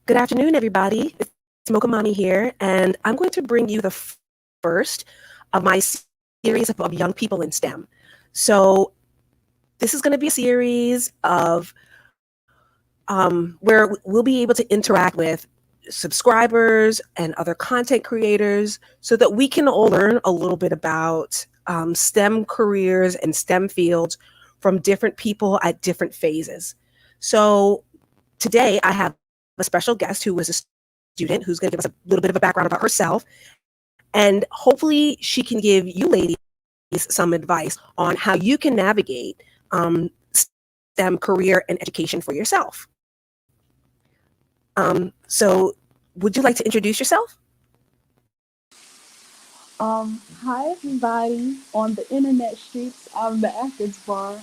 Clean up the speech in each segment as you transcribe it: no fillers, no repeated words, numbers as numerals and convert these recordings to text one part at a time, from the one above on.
Good afternoon, everybody. It's Mocha Mommy here, and I'm going to bring you the first of my series of young people in STEM. So, this is going to be a series of where we'll be able to interact with subscribers and other content creators so that we can all learn a little bit about STEM careers and STEM fields from different people at different phases. So, today I have a special guest who was a student who's going to give us a little bit of a background about herself. And hopefully, she can give you ladies some advice on how you can navigate STEM career and education for yourself. So, would you like to introduce yourself? Hi everybody on the internet streets. I'm the Athens Bar.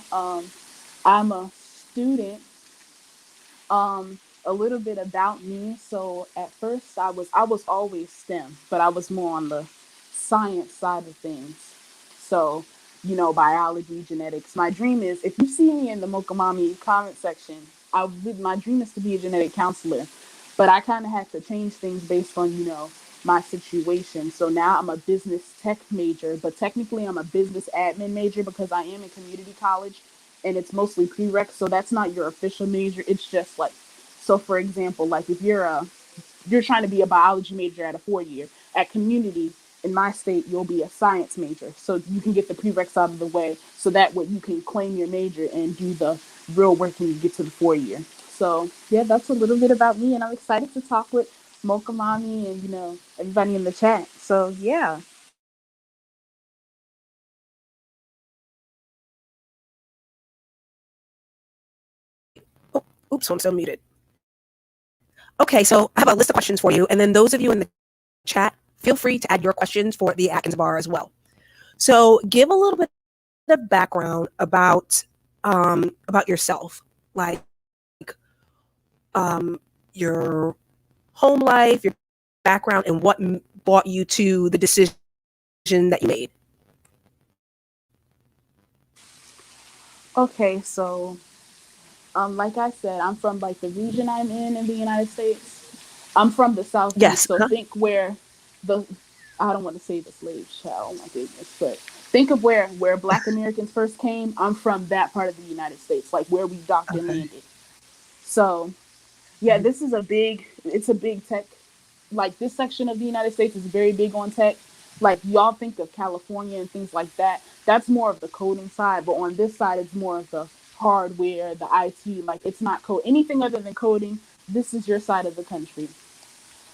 I'm a student. A little bit about me. So at first I was always STEM, but I was more on the science side of things. So, biology, genetics. My dream is if you see me in the Mokamami comment section, my dream is to be a genetic counselor. But I kind of had to change things based on, my situation. So now I'm a business tech major, but technically I'm a business admin major because I am in community college and it's mostly prereq. So that's not your official major. It's just like, so for example, like if you're trying to be a biology major at a 4 year at community in my state, you'll be a science major. So you can get the prereqs out of the way so that way you can claim your major and do the real work when you get to the 4 year. So yeah, that's a little bit about me, and I'm excited to talk with Mocha Mommy and everybody in the chat. So yeah. Oh, oops, I'm still muted. Okay, so I have a list of questions for you, and then those of you in the chat, feel free to add your questions for the Atkins Bar as well. So, give a little bit of background about yourself, like your home life, your background, and what brought you to the decision that you made. Okay, so like I said, I'm from like the region I'm in the United States. I'm from the southeast, Yes. so think where the I don't want to say the slave child, oh my goodness, but think of where Black Americans first came. I'm from that part of the United States, like where we docked and Okay. landed. So yeah, this is it's a big tech, like this section of the United States is very big on tech. Like y'all think of California and things like that. That's more of the coding side, but on this side, it's more of the hardware, the IT. Like it's not code anything other than coding. This is your side of the country.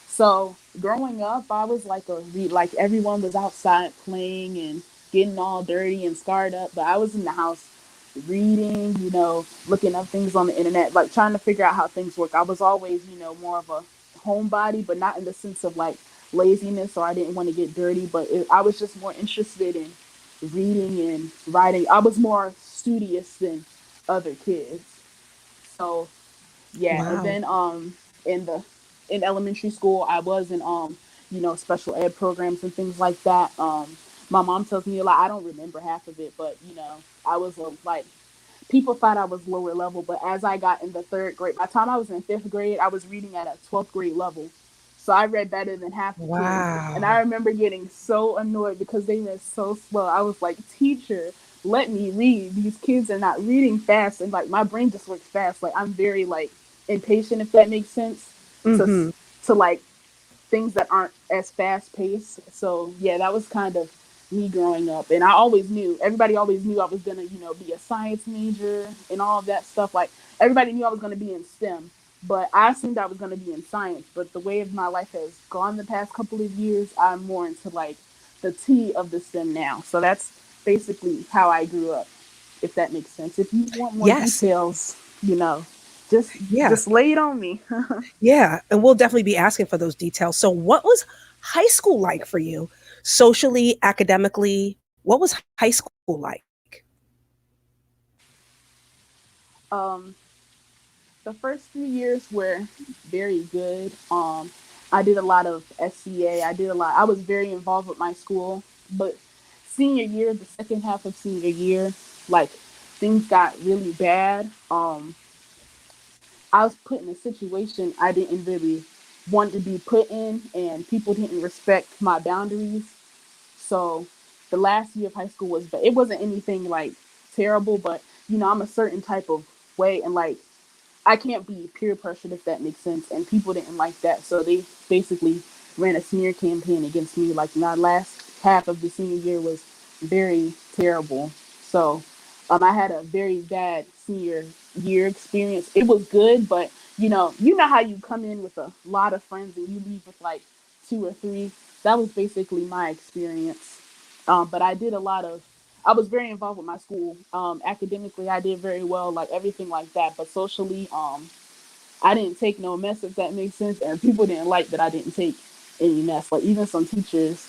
So growing up, I was like like everyone was outside playing and getting all dirty and scarred up, but I was in the house reading, looking up things on the internet, like trying to figure out how things work. I was always, more of a homebody, but not in the sense of like laziness or I didn't want to get dirty, but I was just more interested in reading and writing. I was more studious than other kids. So yeah, and Wow. then in the in elementary school I was in special ed programs and things like that. My mom tells me a lot. I don't remember half of it, but I was like people thought I was lower level, but as I got in the third grade, by the time I was in fifth grade, I was reading at a 12th grade level. So I read better than half the kids. And I Wow. remember getting so annoyed because they read so slow. I was like, teacher, let me read. These kids are not reading fast. And like my brain just works fast. Like I'm very like impatient, if that makes sense, to, Mm-hmm. to like things that aren't as fast paced. So yeah, that was kind of me growing up. And I always knew, everybody always knew I was gonna, be a science major and all of that stuff. Like everybody knew I was gonna be in STEM. But I assumed I was gonna be in science. But the way of my life has gone the past couple of years, I'm more into like the T of the STEM now. So that's basically how I grew up, if that makes sense. If you want more Yes. details, just Yeah. just lay it on me. Yeah. And we'll definitely be asking for those details. So, what was high school like for you, socially, academically? What was high school like? um, the first few years were very good. I did a lot of SCA. I did a lot. I was very involved with my school, but senior year, the second half of senior year, like things got really bad. I was put in a situation I didn't really want to be put in, and people didn't respect my boundaries. So the last year of high school was, but it wasn't anything like terrible, but I'm a certain type of way, and like I can't be peer pressured, if that makes sense. And people didn't like that, so they basically ran a smear campaign against me. Like my last half of the senior year was very terrible. So I had a very bad senior year experience. It was good, but you know how you come in with a lot of friends and you leave with like two or three. That was basically my experience. But I did a lot of I was very involved with my school. Academically, I did very well, like everything like that. But socially, I didn't take no mess, if that makes sense. And people didn't like that I didn't take any mess. Like even some teachers.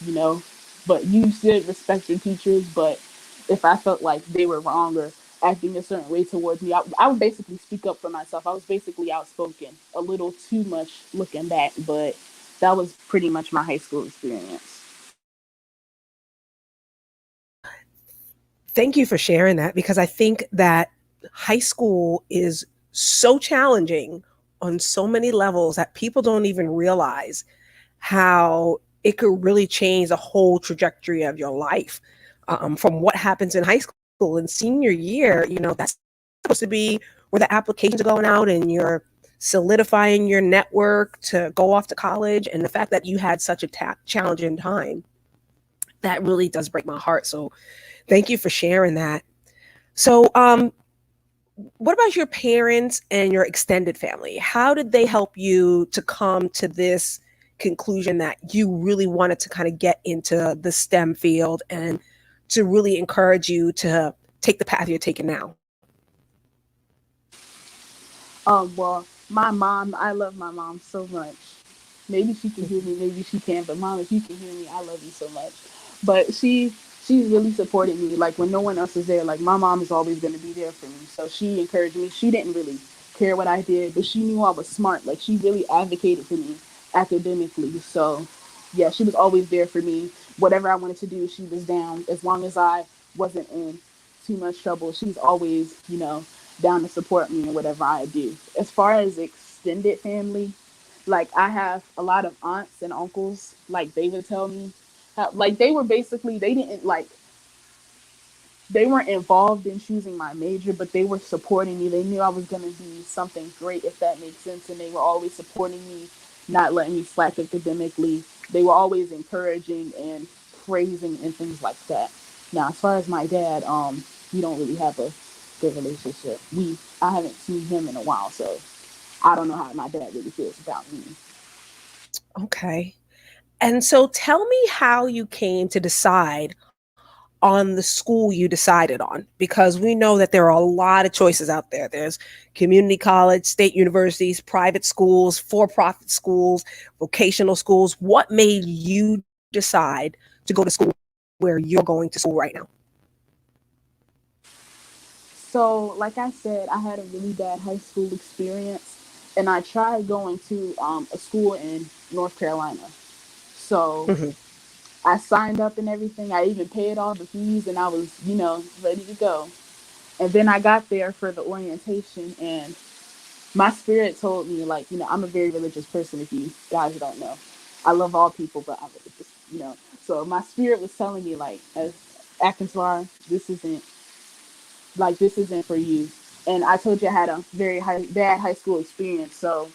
But you should respect your teachers. But if I felt like they were wrong or acting a certain way towards me, I would basically speak up for myself. I was basically outspoken, a little too much looking back. But that was pretty much my high school experience. Thank you for sharing that because I think that high school is so challenging on so many levels that people don't even realize how it could really change the whole trajectory of your life. From what happens in high school and senior year, that's supposed to be where the applications are going out and you're solidifying your network to go off to college. And the fact that you had such a challenging time, that really does break my heart. So thank you for sharing that. So, what about your parents and your extended family? How did they help you to come to this conclusion that you really wanted to kind of get into the STEM field and to really encourage you to take the path you're taking now? Well, my mom, I love my mom so much. Maybe she can hear me, maybe she can, but mom, if you can hear me, I love you so much. But she's really supported me. Like when no one else is there, like my mom is always gonna be there for me. So she encouraged me. She didn't really care what I did, but she knew I was smart. Like she really advocated for me academically. So yeah, she was always there for me. Whatever I wanted to do, she was down. As long as I wasn't in too much trouble, she's always down to support me in whatever I do. As far as extended family, like I have a lot of aunts and uncles, like they would tell me how, like they were basically they weren't involved in choosing my major, but they were supporting me. They knew I was going to be something great, if that makes sense, and they were always supporting me, not letting me slack academically. They were always encouraging and praising and things like that. Now, as far as my dad, we don't really have a good relationship. I haven't seen him in a while, so I don't know how my dad really feels about me. Okay. And so tell me how you came to decide on the school you decided on because we know that there are a lot of choices out there. There's community college, state universities, private schools, for-profit schools, vocational schools. What made you decide to go to school where you're going to school right now? So, like I said, I had a really bad high school experience, and I tried going to a school in North Carolina. So Mhm. I signed up and everything. I even paid all the fees, and I was ready to go. And then I got there for the orientation, and my spirit told me, like, I'm a very religious person. If you guys don't know, I love all people, but I'm religious. So my spirit was telling me, like, as Akansar, this isn't for you. And I told you I had a bad high school experience, so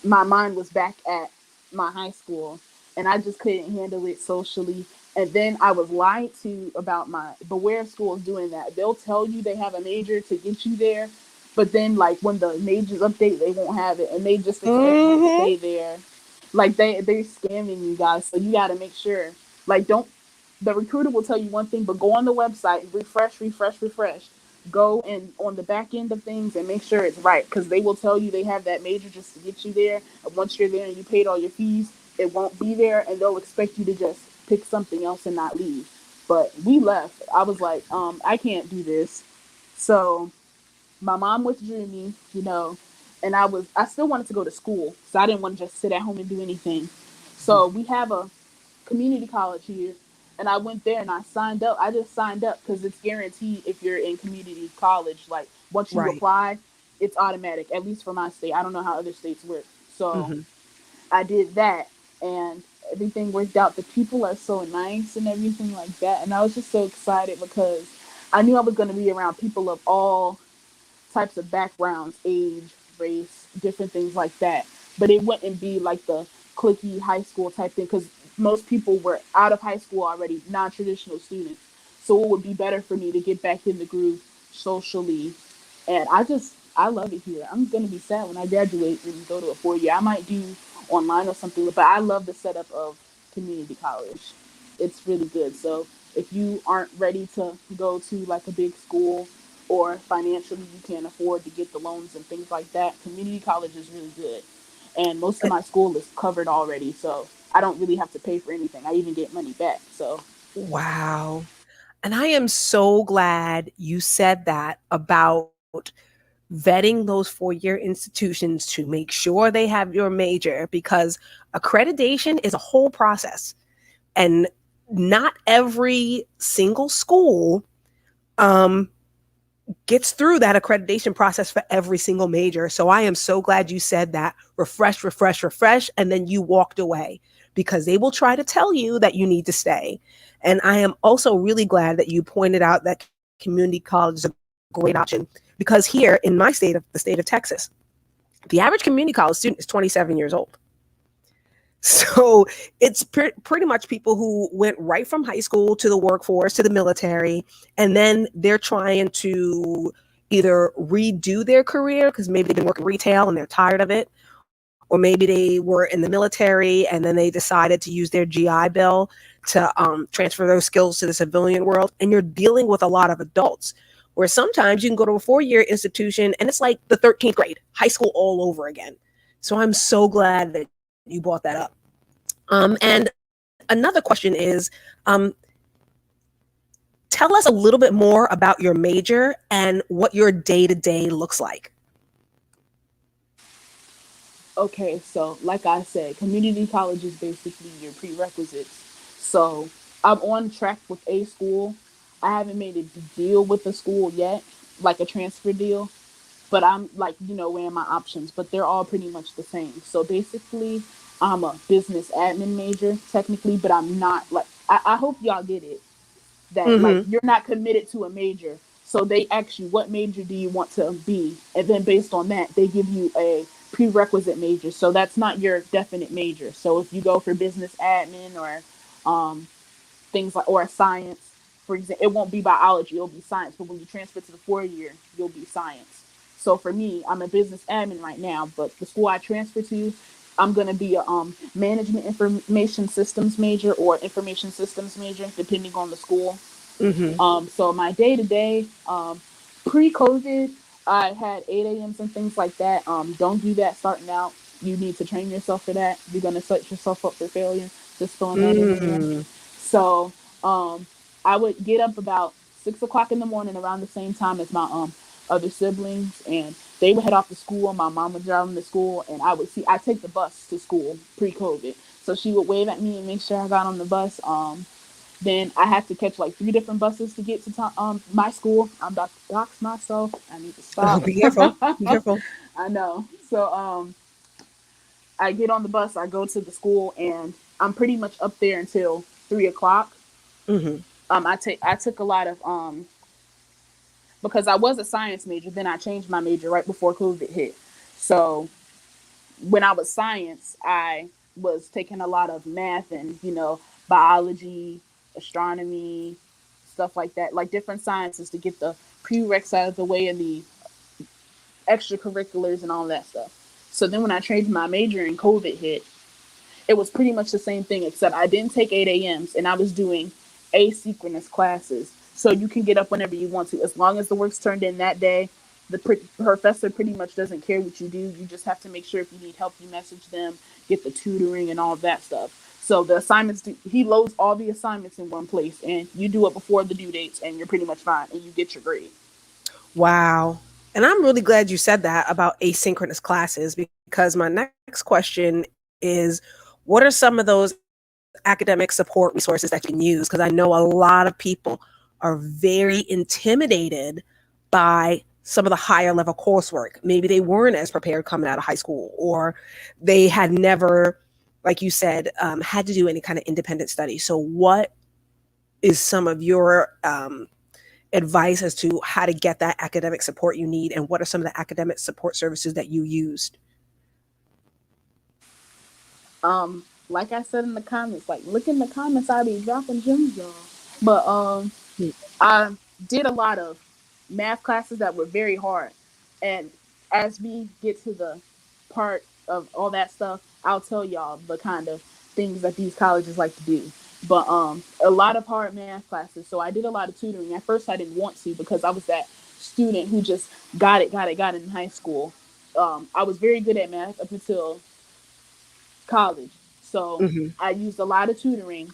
my mind was back at my high school, and I just couldn't handle it socially. And then I was lied to about my beware schools doing that. They'll tell you they have a major to get you there, but then like when the majors update, they won't have it, and they just expect you to Mhm. stay there. Like they're scamming you guys, so you got to make sure. Like don't the recruiter will tell you one thing, but go on the website and refresh, refresh, refresh. Go and on the back end of things and make sure it's right because they will tell you they have that major just to get you there. And once you're there and you paid all your fees, it won't be there, and they'll expect you to just pick something else and not leave. But we left. I was like, I can't do this. So my mom withdrew me, and I still wanted to go to school, so I didn't want to just sit at home and do anything. So we have a community college here, and I went there and I signed up. I just signed up because it's guaranteed if you're in community college. Like once you Right. apply, it's automatic, at least for my state. I don't know how other states work. So Hmm. I did that, and everything worked out. The people are so nice and everything like that. And I was just so excited because I knew I was going to be around people of all types of backgrounds, age, race, different things like that. But it wouldn't be like the clicky high school type thing because most people were out of high school already, non traditional students. So it would be better for me to get back in the groove socially. And I love it here. I'm going to be sad when I graduate and go to a 4 year. I might do online or something, but I love the setup of community college. It's really good. So if you aren't ready to go to like a big school, or financially you can't afford to get the loans and things like that, community college is really good. And most of my school is covered already, so I don't really have to pay for anything. I even get money back. So Wow. And I am so glad you said that about vetting those 4 year institutions to make sure they have your major, because accreditation is a whole process. And not every single school um, gets through that accreditation process for every single major. So I am so glad you said that. Refresh, refresh, refresh. And then you walked away, because they will try to tell you that you need to stay. And I am also really glad that you pointed out that community college is a great option, because here in my state, of the state of Texas, the average community college student is 27 years old. So it's pretty much people who went right from high school to the workforce to the military, and then they're trying to either redo their career because maybe they've been working retail and they're tired of it, or maybe they were in the military and then they decided to use their GI Bill to transfer those skills to the civilian world. And you're dealing with a lot of adults, where sometimes you can go to a 4 year institution and it's like the 13th grade, high school all over again. So I'm so glad that you brought that up. And another question is, um, tell us a little bit more about your major and what your day to day looks like. okay, so like I said, community college is basically your prerequisites. So I'm on track with a school. I haven't made a deal with the school yet, like a transfer deal, but I'm like, weighing my options, but they're all pretty much the same. So basically, I'm a business admin major technically, but I'm not like, I hope y'all get it, that like Mm-hmm. you're not committed to a major. So they ask you, what major do you want to be? And then based on that, they give you a prerequisite major. So that's not your definite major. So if you go for business admin or um, things like, or science, for example, it won't be biology, it'll be science. But when you transfer to the 4 year, you'll be science. So for me, I'm a business admin right now, but the school I transfer to, I'm going to be a management information systems major or information systems major, depending on the school. Mm-hmm. So my day to day, pre-COVID, I had 8 a.m.s and things like that. Don't do that starting out. You need to train yourself for that. You're gonna set yourself up for failure. Just throwing that in there. Mm. So I would get up about 6 o'clock in the morning, around the same time as my other siblings, and they would head off to school. My mom would drive them to school, and I take the bus to school pre-COVID. So she would wave at me and make sure I got on the bus. Then I had to catch like 3 different buses to get to my school. I'm about to dox myself. I need to Oh, stop. be careful. Be careful. I know. So I get on the bus. I go to the school, and I'm pretty much up there until 3 o'clock. Mm-hmm. I took a lot of because I was a science major. Then I changed my major right before COVID hit. So when I was science, I was taking a lot of math and biology, astronomy, stuff like that, like different sciences to get the prereqs out of the way and the extracurriculars and all that stuff. So then when I changed my major and COVID hit, it was pretty much the same thing, except I didn't take 8 a.m.s and I was doing asynchronous classes. So you can get up whenever you want to, as long as the work's turned in that day. The professor pretty much doesn't care what you do. You just have to make sure if you need help, you message them, get the tutoring and all of that stuff. So the assignments, he loads all the assignments in one place, and you do it before the due dates, and you're pretty much fine, and you get your grade. Wow. And I'm really glad you said that about asynchronous classes, because my next question is, what are some of those academic support resources that you can use? Because I know a lot of people are very intimidated by some of the higher level coursework. Maybe they weren't as prepared coming out of high school, or they had never, like you said, had to do any kind of independent study. So, what is some of your advice as to how to get that academic support you need, and what are some of the academic support services that you used? Like I said in the comments, like look in the comments, I be dropping gems, y'all. But I did a lot of math classes that were very hard. And as we get to the part of all that stuff, I'll tell y'all the kind of things that these colleges like to do. But a lot of hard math classes. So I did a lot of tutoring. At first I didn't want to because I was that student who just got it in high school. I was very good at math up until college. So Hmm. I used a lot of tutoring.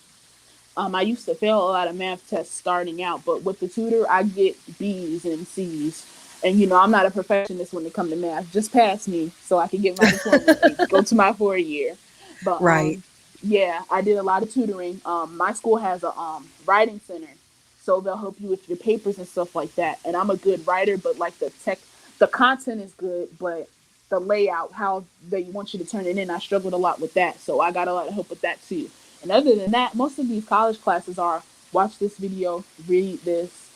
I used to fail a lot of math tests starting out, but with the tutor, I get B's and C's. And I'm not a perfectionist when it comes to math. Just pass me so I can get my diploma and go to my 4 year. But Right. yeah, I did a lot of tutoring. My school has a writing center, so they'll help you with your papers and stuff like that. And I'm a good writer, but like the content is good, but the layout, how they want you to turn it in, I struggled a lot with that. So I got a lot of help with that too. And other than that, most of these college classes are watch this video, read this.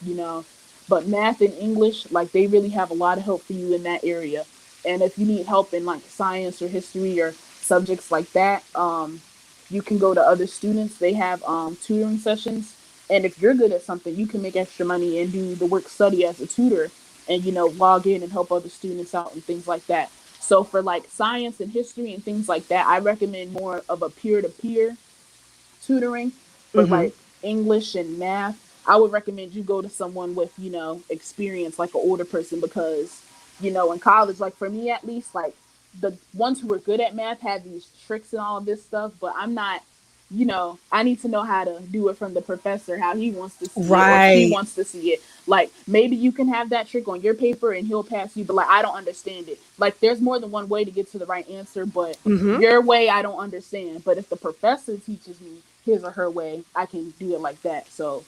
But math and English, like they really have a lot of help for you in that area. And if you need help in like science or history or subjects like that, you can go to other students. They have tutoring sessions. And if you're good at something, you can make extra money and do the work study as a tutor and, log in and help other students out and things like that. So for like science and history and things like that, I recommend more of a peer to peer tutoring. But Hmm. like English and math, I would recommend you go to someone with, experience, like an older person, because, in college, like for me at least, like the ones who were good at math had these tricks and all of this stuff, but I'm not, I need to know how to do it from the professor, how he wants to see it or she Right. wants to see it. Like maybe you can have that trick on your paper and he'll pass you, but like I don't understand it. Like there's more than one way to get to the right answer, but Hmm. your way I don't understand. But if the professor teaches me his or her way, I can do it like that. So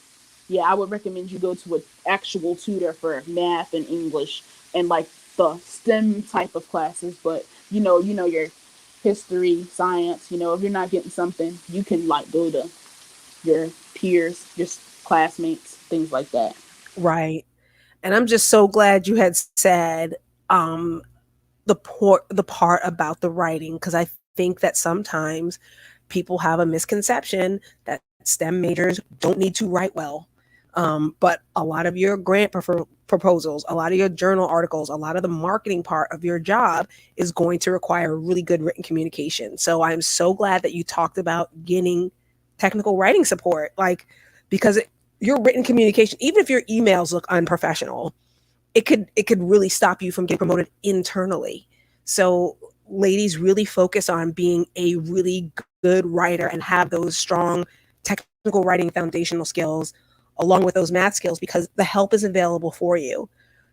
yeah, I would recommend you go to an actual tutor for math and English and like the STEM type of classes. But your history, science. If you're not getting something, you can like go to your peers, your classmates, things like that. Right. And I'm just so glad you had said um, the part about the writing, because I think that sometimes people have a misconception that STEM majors don't need to write well. But a lot of your grant proposals, a lot of your journal articles, a lot of the marketing part of your job is going to require really good written communication. So I'm so glad that you talked about getting technical writing support, like because your written communication, even if your emails look unprofessional, it could really stop you from getting promoted internally. So ladies, really focus on being a really good writer and have those strong technical writing foundational skills along with those math skills, because the help is available for you.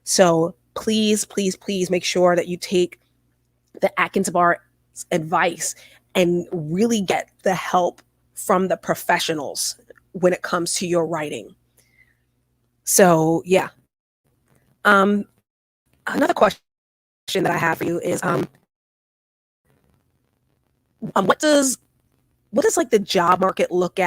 So please, please, please make sure that you take the Atkins Bar advice and really get the help from the professionals when it comes to your writing. So yeah. Another question that I have for you is what does like the job market look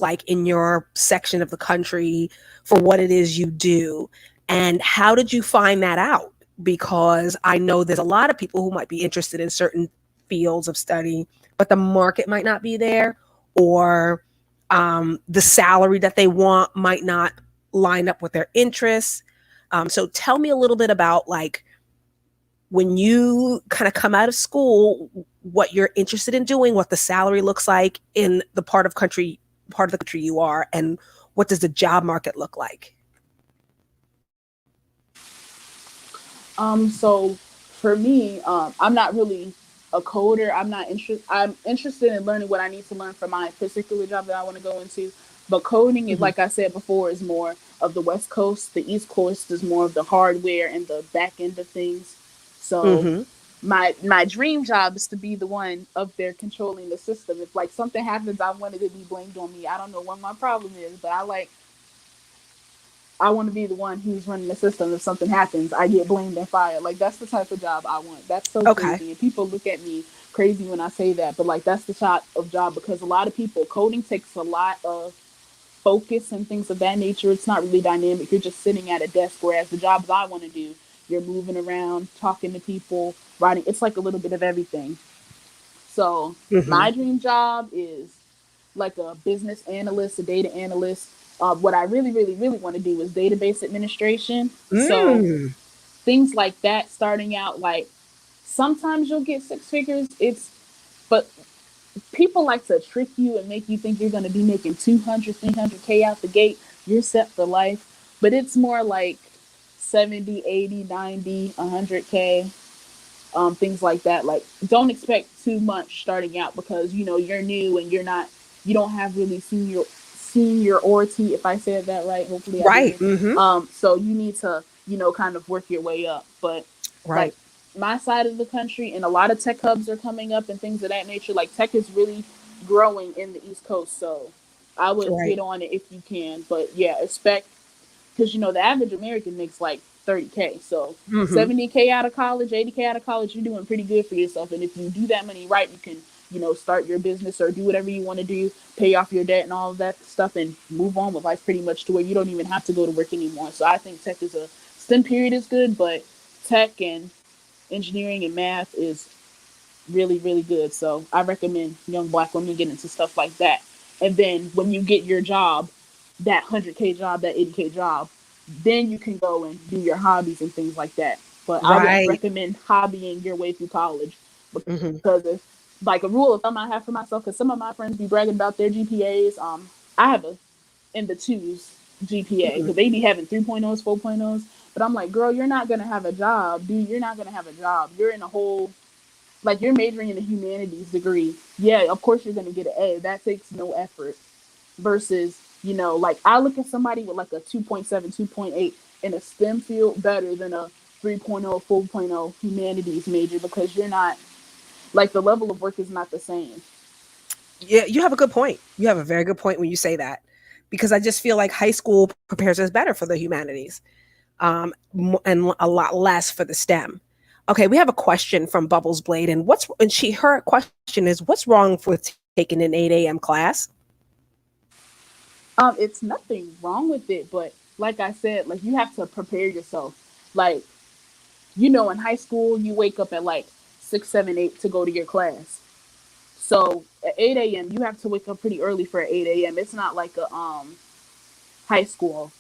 like in your section of the country for what it is you do, and how did you find that out? Because I know there's a lot of people who might be interested in certain fields of study, but the market might not be there, or the salary that they want might not line up with their interests. So tell me a little bit about like when you kind of come out of school, what you're interested in doing, what the salary looks like in the part of the country you are, and what does the job market look like? So for me, I'm not really a coder. I'm interested in learning what I need to learn for my particular job that I want to go into. But coding is, Hmm. like I said before, is more of the West Coast. The East Coast is more of the hardware and the back end of things. So Hmm. my dream job is to be the one up there controlling the system. If like something happens, I want it to be blamed on me. I don't know what my problem is, but I like I want to be the one who's running the system. If something happens, I get blamed and fired. Like that's the type of job I want. That's so Okay. crazy, and people look at me crazy when I say that. But like that's the type of job because a lot of people coding takes a lot of focus and things of that nature. It's not really dynamic. You're just sitting at a desk. Whereas the jobs I want to do, you're moving around, talking to people, writing. It's like a little bit of everything. So Hmm. my dream job is like a business analyst, a data analyst. What I really, really, really want to do is database administration. So Mm. things like that, starting out like sometimes you'll get six figures. It's but people like to trick you and make you think you're going to be making 200, 300K out the gate. You're set for life, but it's more like 70, 80, 90, 100K, things like that. Like, don't expect too much starting out because you're new and you don't have really seniority. If I said that right, hopefully I Right. did. Hmm. So you need to kind of work your way up. But like Right. my side of the country and a lot of tech hubs are coming up and things of that nature. Like tech is really growing in the East Coast, so I would Right. get on it if you can. But yeah, expect because the average American makes like 30K. So Hmm. 70K out of college, 80K out of college, you're doing pretty good for yourself. And if you do that money right, you can start your business or do whatever you want to do, pay off your debt and all of that stuff, and move on with life pretty much to where you don't even have to go to work anymore. So I think tech is a STEM period is good, but tech and engineering and math is really, really good. So I recommend young black women get into stuff like that. And then when you get your job, that 100K job, that 80K job, then you can go and do your hobbies and things like that. But I wouldn't Right. recommend hobbying your way through college Hmm. because it's like a rule of thumb I have for myself. Because some of my friends be bragging about their GPAs. I have a in the twos GPA Hmm. because they be having 3.0s, 4.0s. But I'm like, girl, you're not gonna have a job, dude. You're not gonna have a job. You're in a whole like you're majoring in a humanities degree. Yeah, of course you're gonna get an A. That takes no effort. Versus, like I look at somebody with like a 2.7, 2.8 in a STEM field better than a 3.0, 4.0 humanities major because you're not like the level of work is not the same. Yeah, you have a good point. You have a very good point when you say that, because I just feel like high school prepares us better for the humanities, and a lot less for the STEM. Okay, we have a question from Bubbles Blade, and her question is, what's wrong with taking an 8 a.m. class? It's nothing wrong with it, but like I said, like you have to prepare yourself. Like, in high school you wake up at like 6, 7, 8 to go to your class. So at 8 a.m. you have to wake up pretty early for 8 a.m. It's not like a high school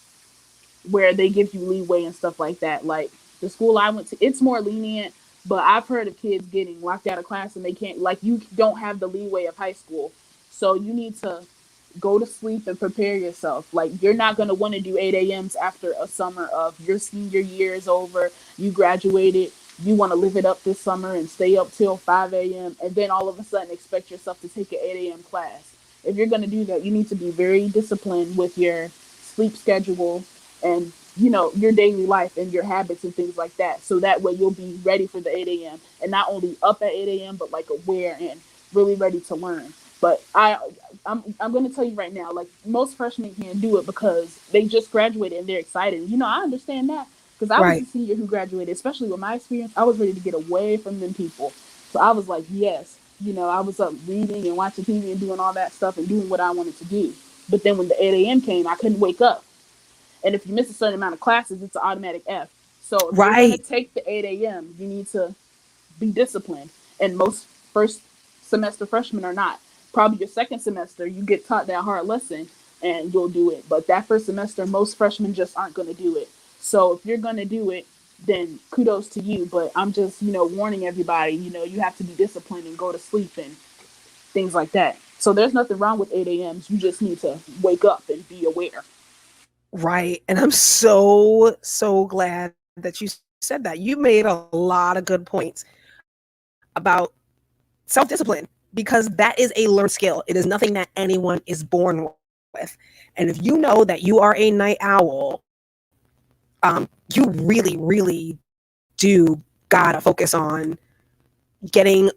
where they give you leeway and stuff like that. Like the school I went to, it's more lenient, but I've heard of kids getting locked out of class and they can't like you don't have the leeway of high school. So you need to go to sleep and prepare yourself. Like you're not gonna want to do 8 a.m.s after a summer of your senior year is over, you graduated, you want to live it up this summer and stay up till 5 a.m. and then all of a sudden expect yourself to take an 8 a.m. class. If you're gonna do that, you need to be very disciplined with your sleep schedule and your daily life and your habits and things like that. So that way you'll be ready for the 8 a.m. and not only up at 8 a.m. but like aware and really ready to learn. But I'm going to tell you right now, like most freshmen can't do it because they just graduated and they're excited. I understand that because I was Right. a senior who graduated, especially with my experience. I was ready to get away from them people. So I was like, yes, I was up reading and watching TV and doing all that stuff and doing what I wanted to do. But then when the 8 a.m. came, I couldn't wake up. And if you miss a certain amount of classes, it's an automatic F. So if you're going to Right. take the 8 a.m., you need to be disciplined. And most first semester freshmen are not. Probably your second semester, you get taught that hard lesson and you'll do it. But that first semester, most freshmen just aren't going to do it. So if you're going to do it, then kudos to you. But I'm just, warning everybody, you have to be disciplined and go to sleep and things like that. So there's nothing wrong with 8 a.m.s. You just need to wake up and be aware. Right. And I'm so, so glad that you said that. You made a lot of good points about self-discipline, because that is a learned skill. It is nothing that anyone is born with. And if you know that you are a night owl, you really, really do gotta focus on getting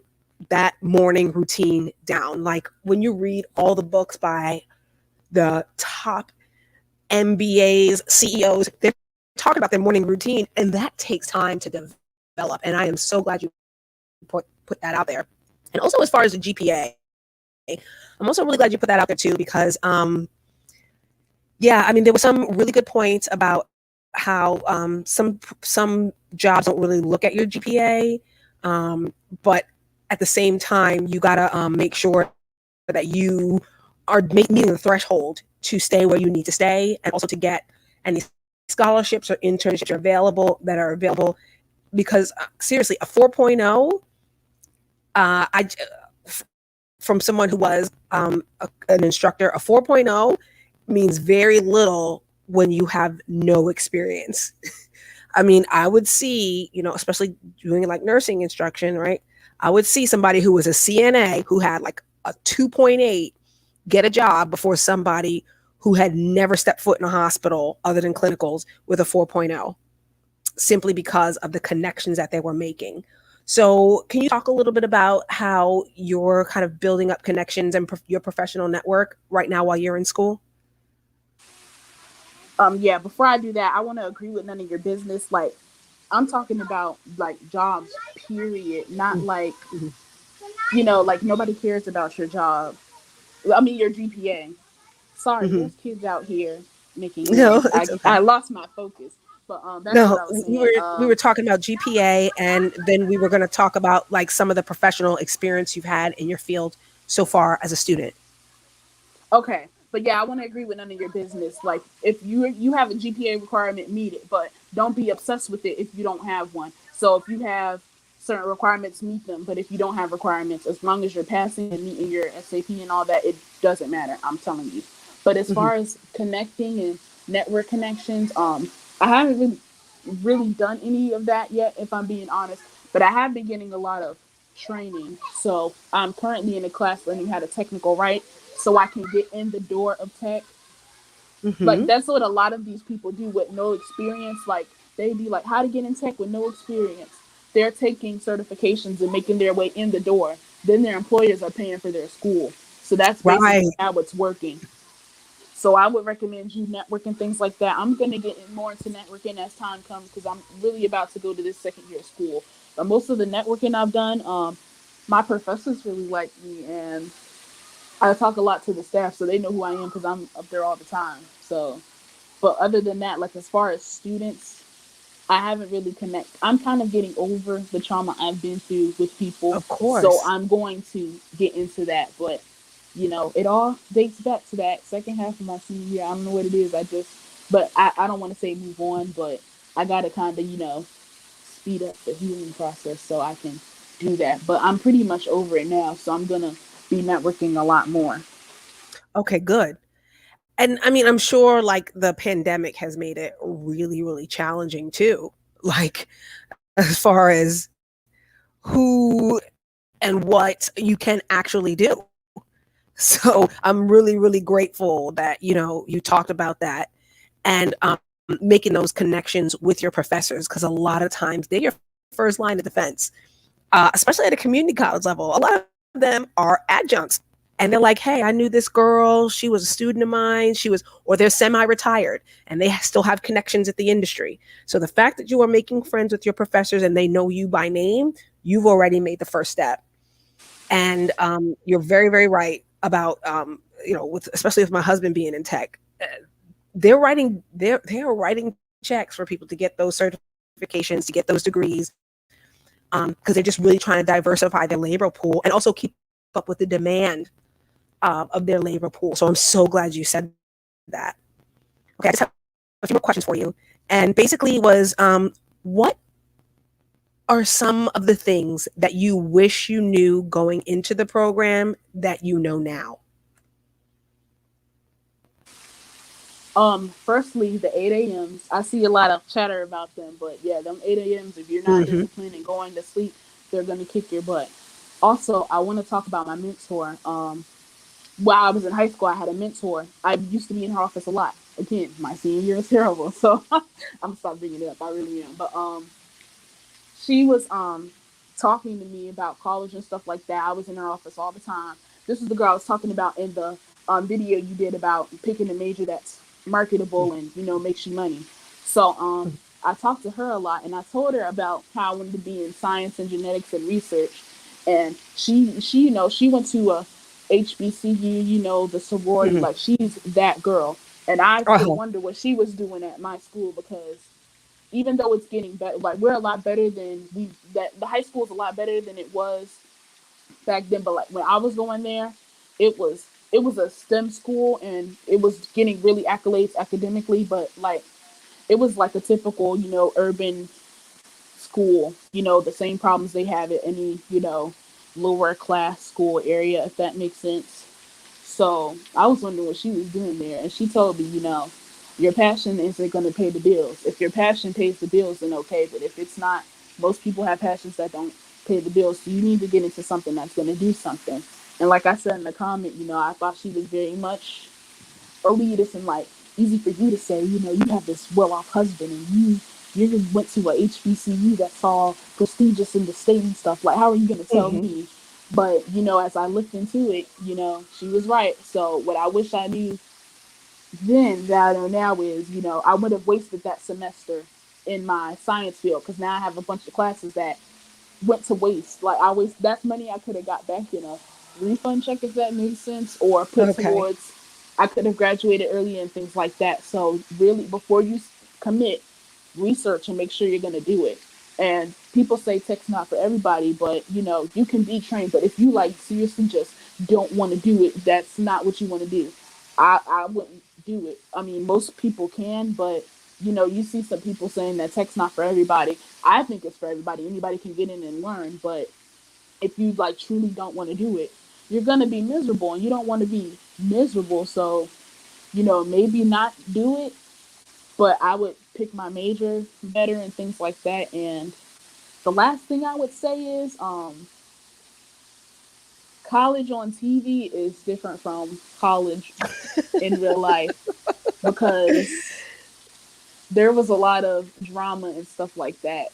that morning routine down. Like when you read all the books by the top MBAs, CEOs, they're talking about their morning routine, and that takes time to develop. And I am so glad you put that out there. And also, as far as the GPA, I'm also really glad you put that out there too, because yeah, I mean, there were some really good points about how some jobs don't really look at your GPA, but at the same time, you gotta make sure that you are meeting the threshold to stay where you need to stay, and also to get any scholarships or internships are available. Because seriously, a 4.0, from someone who was an instructor, a 4.0 means very little when you have no experience. I mean, I would see, especially doing like nursing instruction, right? I would see somebody who was a CNA who had like a 2.8 get a job before somebody who had never stepped foot in a hospital other than clinicals with a 4.0, simply because of the connections that they were making. So, can you talk a little bit about how you're kind of building up connections and your professional network right now while you're in school? Yeah, before I do that, I want to agree with none of your business. Like, I'm talking about like jobs, period. Not like, Mhm. like nobody cares about your job. I mean, your GPA. Sorry, Hmm. there's kids out here making No, noise. it's I okay. lost my focus, but that's what No, I was we saying. were talking about GPA, and then we were going to talk about like some of the professional experience you've had in your field so far as a student. Okay, but yeah, I want to agree with none of your business. Like, if you have a GPA requirement, meet it, but don't be obsessed with it if you don't have one. So if you have certain requirements, meet them. But if you don't have requirements, as long as you're passing and meeting your SAP and all that, it doesn't matter. I'm telling you. But as Hmm. far as connecting and network connections, I haven't really done any of that yet, if I'm being honest. But I have been getting a lot of training. So I'm currently in a class learning how to technical write so I can get in the door of tech. Like, Hmm. that's what a lot of these people do with no experience. Like, they be like, how to get in tech with no experience. They're taking certifications and making their way in the door. Then their employers are paying for their school. So that's basically Right. how it's working. So I would recommend you networking, things like that. I'm gonna get more into networking as time comes because I'm really about to go to this second year of school. But most of the networking I've done, my professors really like me, and I talk a lot to the staff, so they know who I am because I'm up there all the time. So, but other than that, like as far as students, I haven't really connect. I'm kind of getting over the trauma I've been through with people, Of so course. I'm going to get into that. But it all dates back to that second half of my senior year. I don't know what it is. But I don't want to say move on, but I gotta kind of speed up the healing process so I can do that. But I'm pretty much over it now, so I'm gonna be networking a lot more. Okay, good. And I mean, I'm sure like the pandemic has made it really, really challenging too. Like, as far as who and what you can actually do. So I'm really, really grateful that, you talked about that, and making those connections with your professors, because a lot of times they're your first line of defense, especially at a community college level. A lot of them are adjuncts. And they're like, hey, I knew this girl. She was a student of mine. Or they're semi retired and they still have connections at the industry. So the fact that you are making friends with your professors and they know you by name, you've already made the first step. And you're very, very right about, especially with my husband being in tech. They're writing checks for people to get those certifications, to get those degrees, because they're just really trying to diversify their labor pool and also keep up with the demand of their labor pool. So I'm so glad you said that. Okay, I just have a few more questions for you. And basically was what are some of the things that you wish you knew going into the program that you know now? Firstly, the 8 a.m.s. I see a lot of chatter about them, but yeah, them 8 a.m.s. If you're not Hmm. disciplined and going to sleep, they're gonna kick your butt. Also, I want to talk about my mentor. While I was in high school, I had a mentor. I used to be in her office a lot. Again, my senior year is terrible, so I'm gonna stop bringing it up. I really am. But she was talking to me about college and stuff like that. I was in her office all the time. This is the girl I was talking about in the video you did about picking a major that's marketable and makes you money. So I talked to her a lot, and I told her about how I wanted to be in science and genetics and research. And she went to a HBCU, the sorority, Mhm. like she's that girl. And I would Uh-huh. wonder what she was doing at my school, because even though it's getting better, like we're a lot better than the high school is a lot better than it was back then. But like when I was going there, it was a STEM school, and it was getting really accolades academically, but like it was like a typical, urban school, the same problems they have at any, lower class school area, if that makes sense. So I was wondering what she was doing there. And she told me, your passion isn't going to pay the bills. If your passion pays the bills, then okay. But if it's not, most people have passions that don't pay the bills. So you need to get into something that's going to do something. And like I said in the comment, I thought she was very much elitist, and like easy for you to say, you have this well off husband, and you went to a HBCU that's all prestigious in the state and stuff. Like, how are you gonna tell Mhm. me? But as I looked into it, she was right. So what I wish I knew then that I know now is, I would have wasted that semester in my science field, because now I have a bunch of classes that went to waste. Like, that's money I could have got back in a refund check, if that makes sense, or put Okay. towards, I could have graduated earlier and things like that. So really, before you commit, research and make sure you're going to do it. And people say tech's not for everybody, but you can be trained. But if you like seriously just don't want to do it, that's not what you want to do. I wouldn't do it. I mean, most people can, but you see some people saying that tech's not for everybody. I think it's for everybody. Anybody can get in and learn, but if you like truly don't want to do it, you're gonna be miserable, and you don't want to be miserable. So maybe not do it, but I would pick my major better and things like that. And the last thing I would say is, college on TV is different from college in real life, because there was a lot of drama and stuff like that.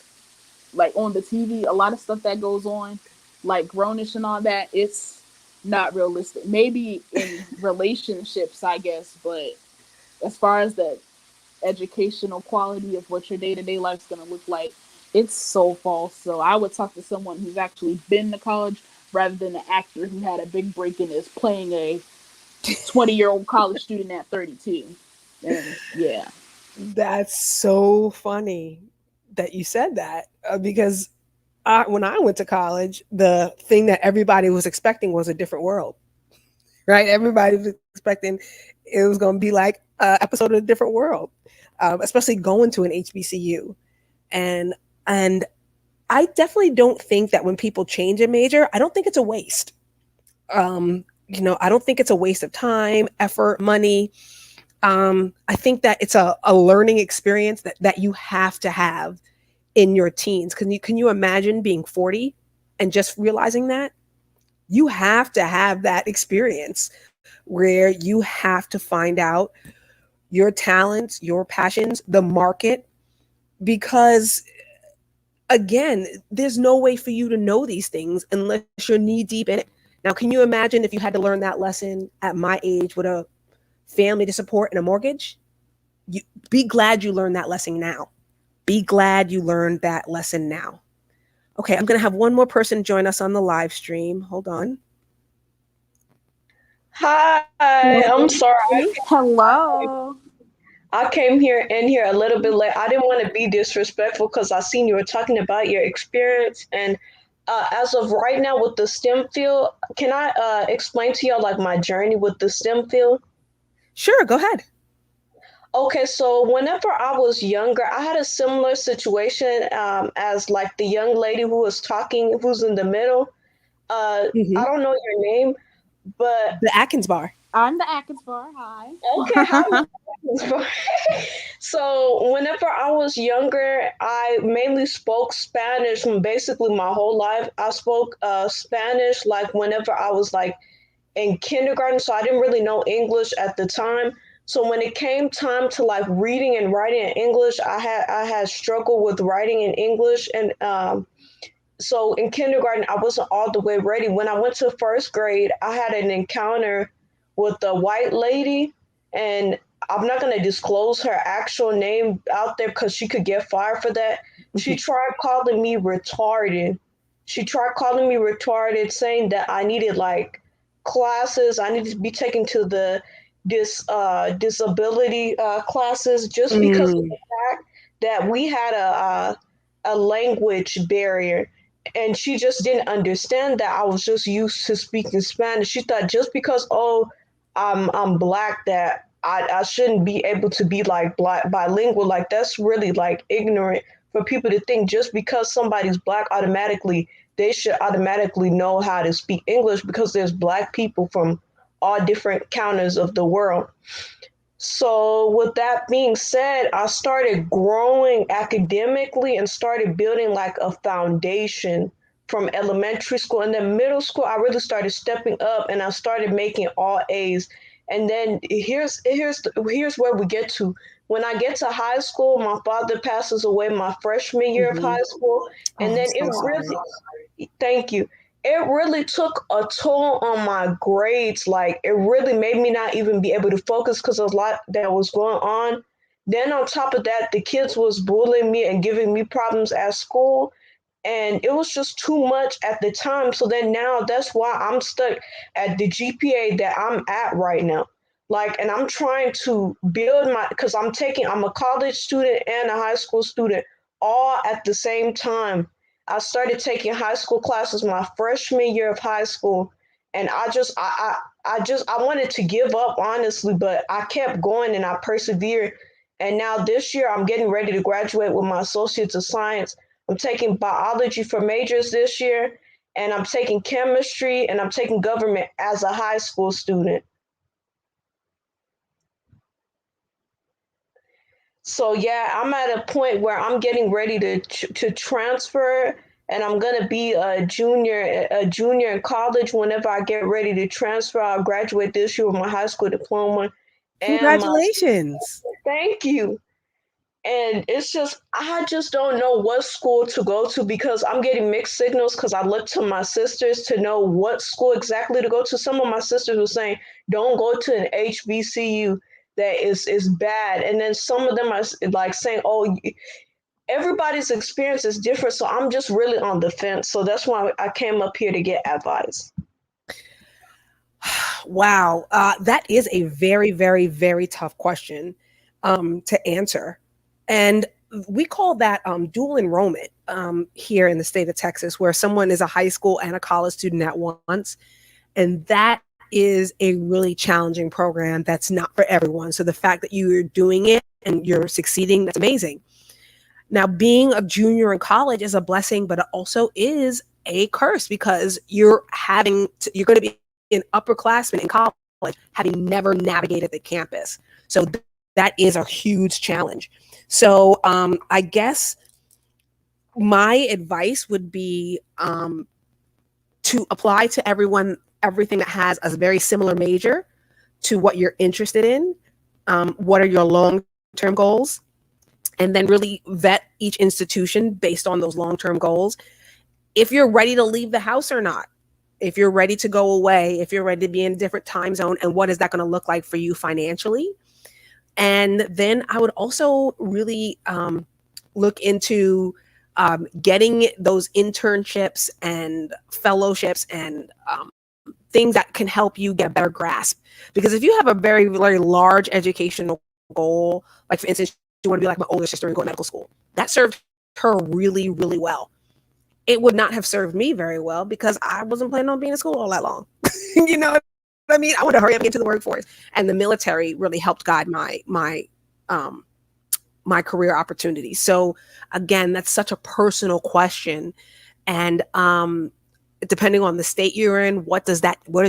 Like on the TV, a lot of stuff that goes on, like grownish and all that, it's not realistic. Maybe in relationships, I guess, but as far as the educational quality of what your day to day life's gonna look like, it's so false. So I would talk to someone who's actually been to college, rather than an actor who had a big break and is playing a 20-year-old college student at 32. And yeah. That's so funny that you said that, because when I went to college, the thing that everybody was expecting was a different world, right? Everybody was expecting it was going to be like an episode of a different world, especially going to an HBCU. And I definitely don't think that when people change a major, I don't think it's a waste. I don't think it's a waste of time, effort, money. I think that it's a learning experience that you have to have in your teens. Can you imagine being 40 and just realizing that? You have to have that experience where you have to find out your talents, your passions, the market, because again, there's no way for you to know these things unless you're knee deep in it. Now, can you imagine if you had to learn that lesson at my age with a family to support and a mortgage? You be glad you learned that lesson now. Be glad you learned that lesson now. Okay, I'm going to have one more person join us on the live stream. Hold on. Hi, Hello. I'm sorry. Hello. I came here in here a little bit late. I didn't want to be disrespectful because I seen you were talking about your experience. And as of right now with the STEM field, can I explain to y'all like my journey with the STEM field? Sure, go ahead. Okay, so whenever I was younger, I had a similar situation as like the young lady who was talking, who's in the middle. I Hmm. don't know your name, but The Atkins bar. I'm the Atkins bar. Hi. okay, hi. So whenever I was younger, I mainly spoke Spanish from basically my whole life. I spoke Spanish like whenever I was like in kindergarten, so I didn't really know English at the time. So when it came time to like reading and writing in English, I had struggled with writing in English, and so in kindergarten I wasn't all the way ready. When I went to first grade, I had an encounter with a white lady, and I'm not going to disclose her actual name out there because she could get fired for that. She Mhm. tried calling me retarded. She tried calling me retarded, saying that I needed like classes. I needed to be taken to the disability classes just because of Mm. the fact that we had a language barrier, and she just didn't understand that I was just used to speaking Spanish. She thought just because, oh, I'm black, that I shouldn't be able to be like black bilingual. Like that's really like ignorant for people to think just because somebody's black automatically they should automatically know how to speak English, because there's black people from all different counters of the world. So, with that being said, I started growing academically and started building like a foundation from elementary school. And then middle school, I really started stepping up and I started making all A's. And then here's where we get to. When I get to high school, my father passes away my freshman year of Mhm. high school, Oh, and I'm then it so sorry. really, thank you, it really took a toll on my grades. Like it really made me not even be able to focus because a lot that was going on. Then on top of that, the kids was bullying me and giving me problems at school, and it was just too much at the time. So then now that's why I'm stuck at the GPA that I'm at right now. Like, and I'm trying to build my, because I'm a college student and a high school student all at the same time. I started taking high school classes my freshman year of high school, and I wanted to give up honestly, but I kept going and I persevered. And now this year I'm getting ready to graduate with my associates of science. I'm taking biology for majors this year, and I'm taking chemistry, and I'm taking government as a high school student. So yeah, I'm at a point where I'm getting ready to transfer, and I'm gonna be a junior in college. Whenever I get ready to transfer, I'll graduate this year with my high school diploma, and my Congratulations. thank you. And it's just I just don't know what school to go to, because I'm getting mixed signals, because I look to my sisters to know what school exactly to go to. Some of my sisters were saying don't go to an HBCU, that is bad, and then some of them are like saying, oh, everybody's experience is different, so I'm just really on the fence. So that's why I came up here to get advice. Wow. That is a very, very, very tough question to answer. And we call that dual enrollment here in the state of Texas, where someone is a high school and a college student at once. And that is a really challenging program that's not for everyone. So the fact that you're doing it and you're succeeding, that's amazing. Now, being a junior in college is a blessing, but it also is a curse because you're going to be an upperclassman in college having never navigated the campus. So that is a huge challenge. So I guess my advice would be to apply to everything that has a very similar major to what you're interested in. What are your long term goals? And then really vet each institution based on those long term goals. If you're ready to leave the house or not, if you're ready to go away, if you're ready to be in a different time zone, and what is that going to look like for you financially? And then I would also really look into getting those internships and fellowships and things that can help you get a better grasp. Because if you have a very, very large educational goal, like for instance, you want to be like my older sister and go to medical school, that served her really, really well. It would not have served me very well because I wasn't planning on being in school all that long. You know what I mean? I want to hurry up and get into the workforce. And the military really helped guide um, my career opportunities. So again, that's such a personal question. And depending on the state you're in, what does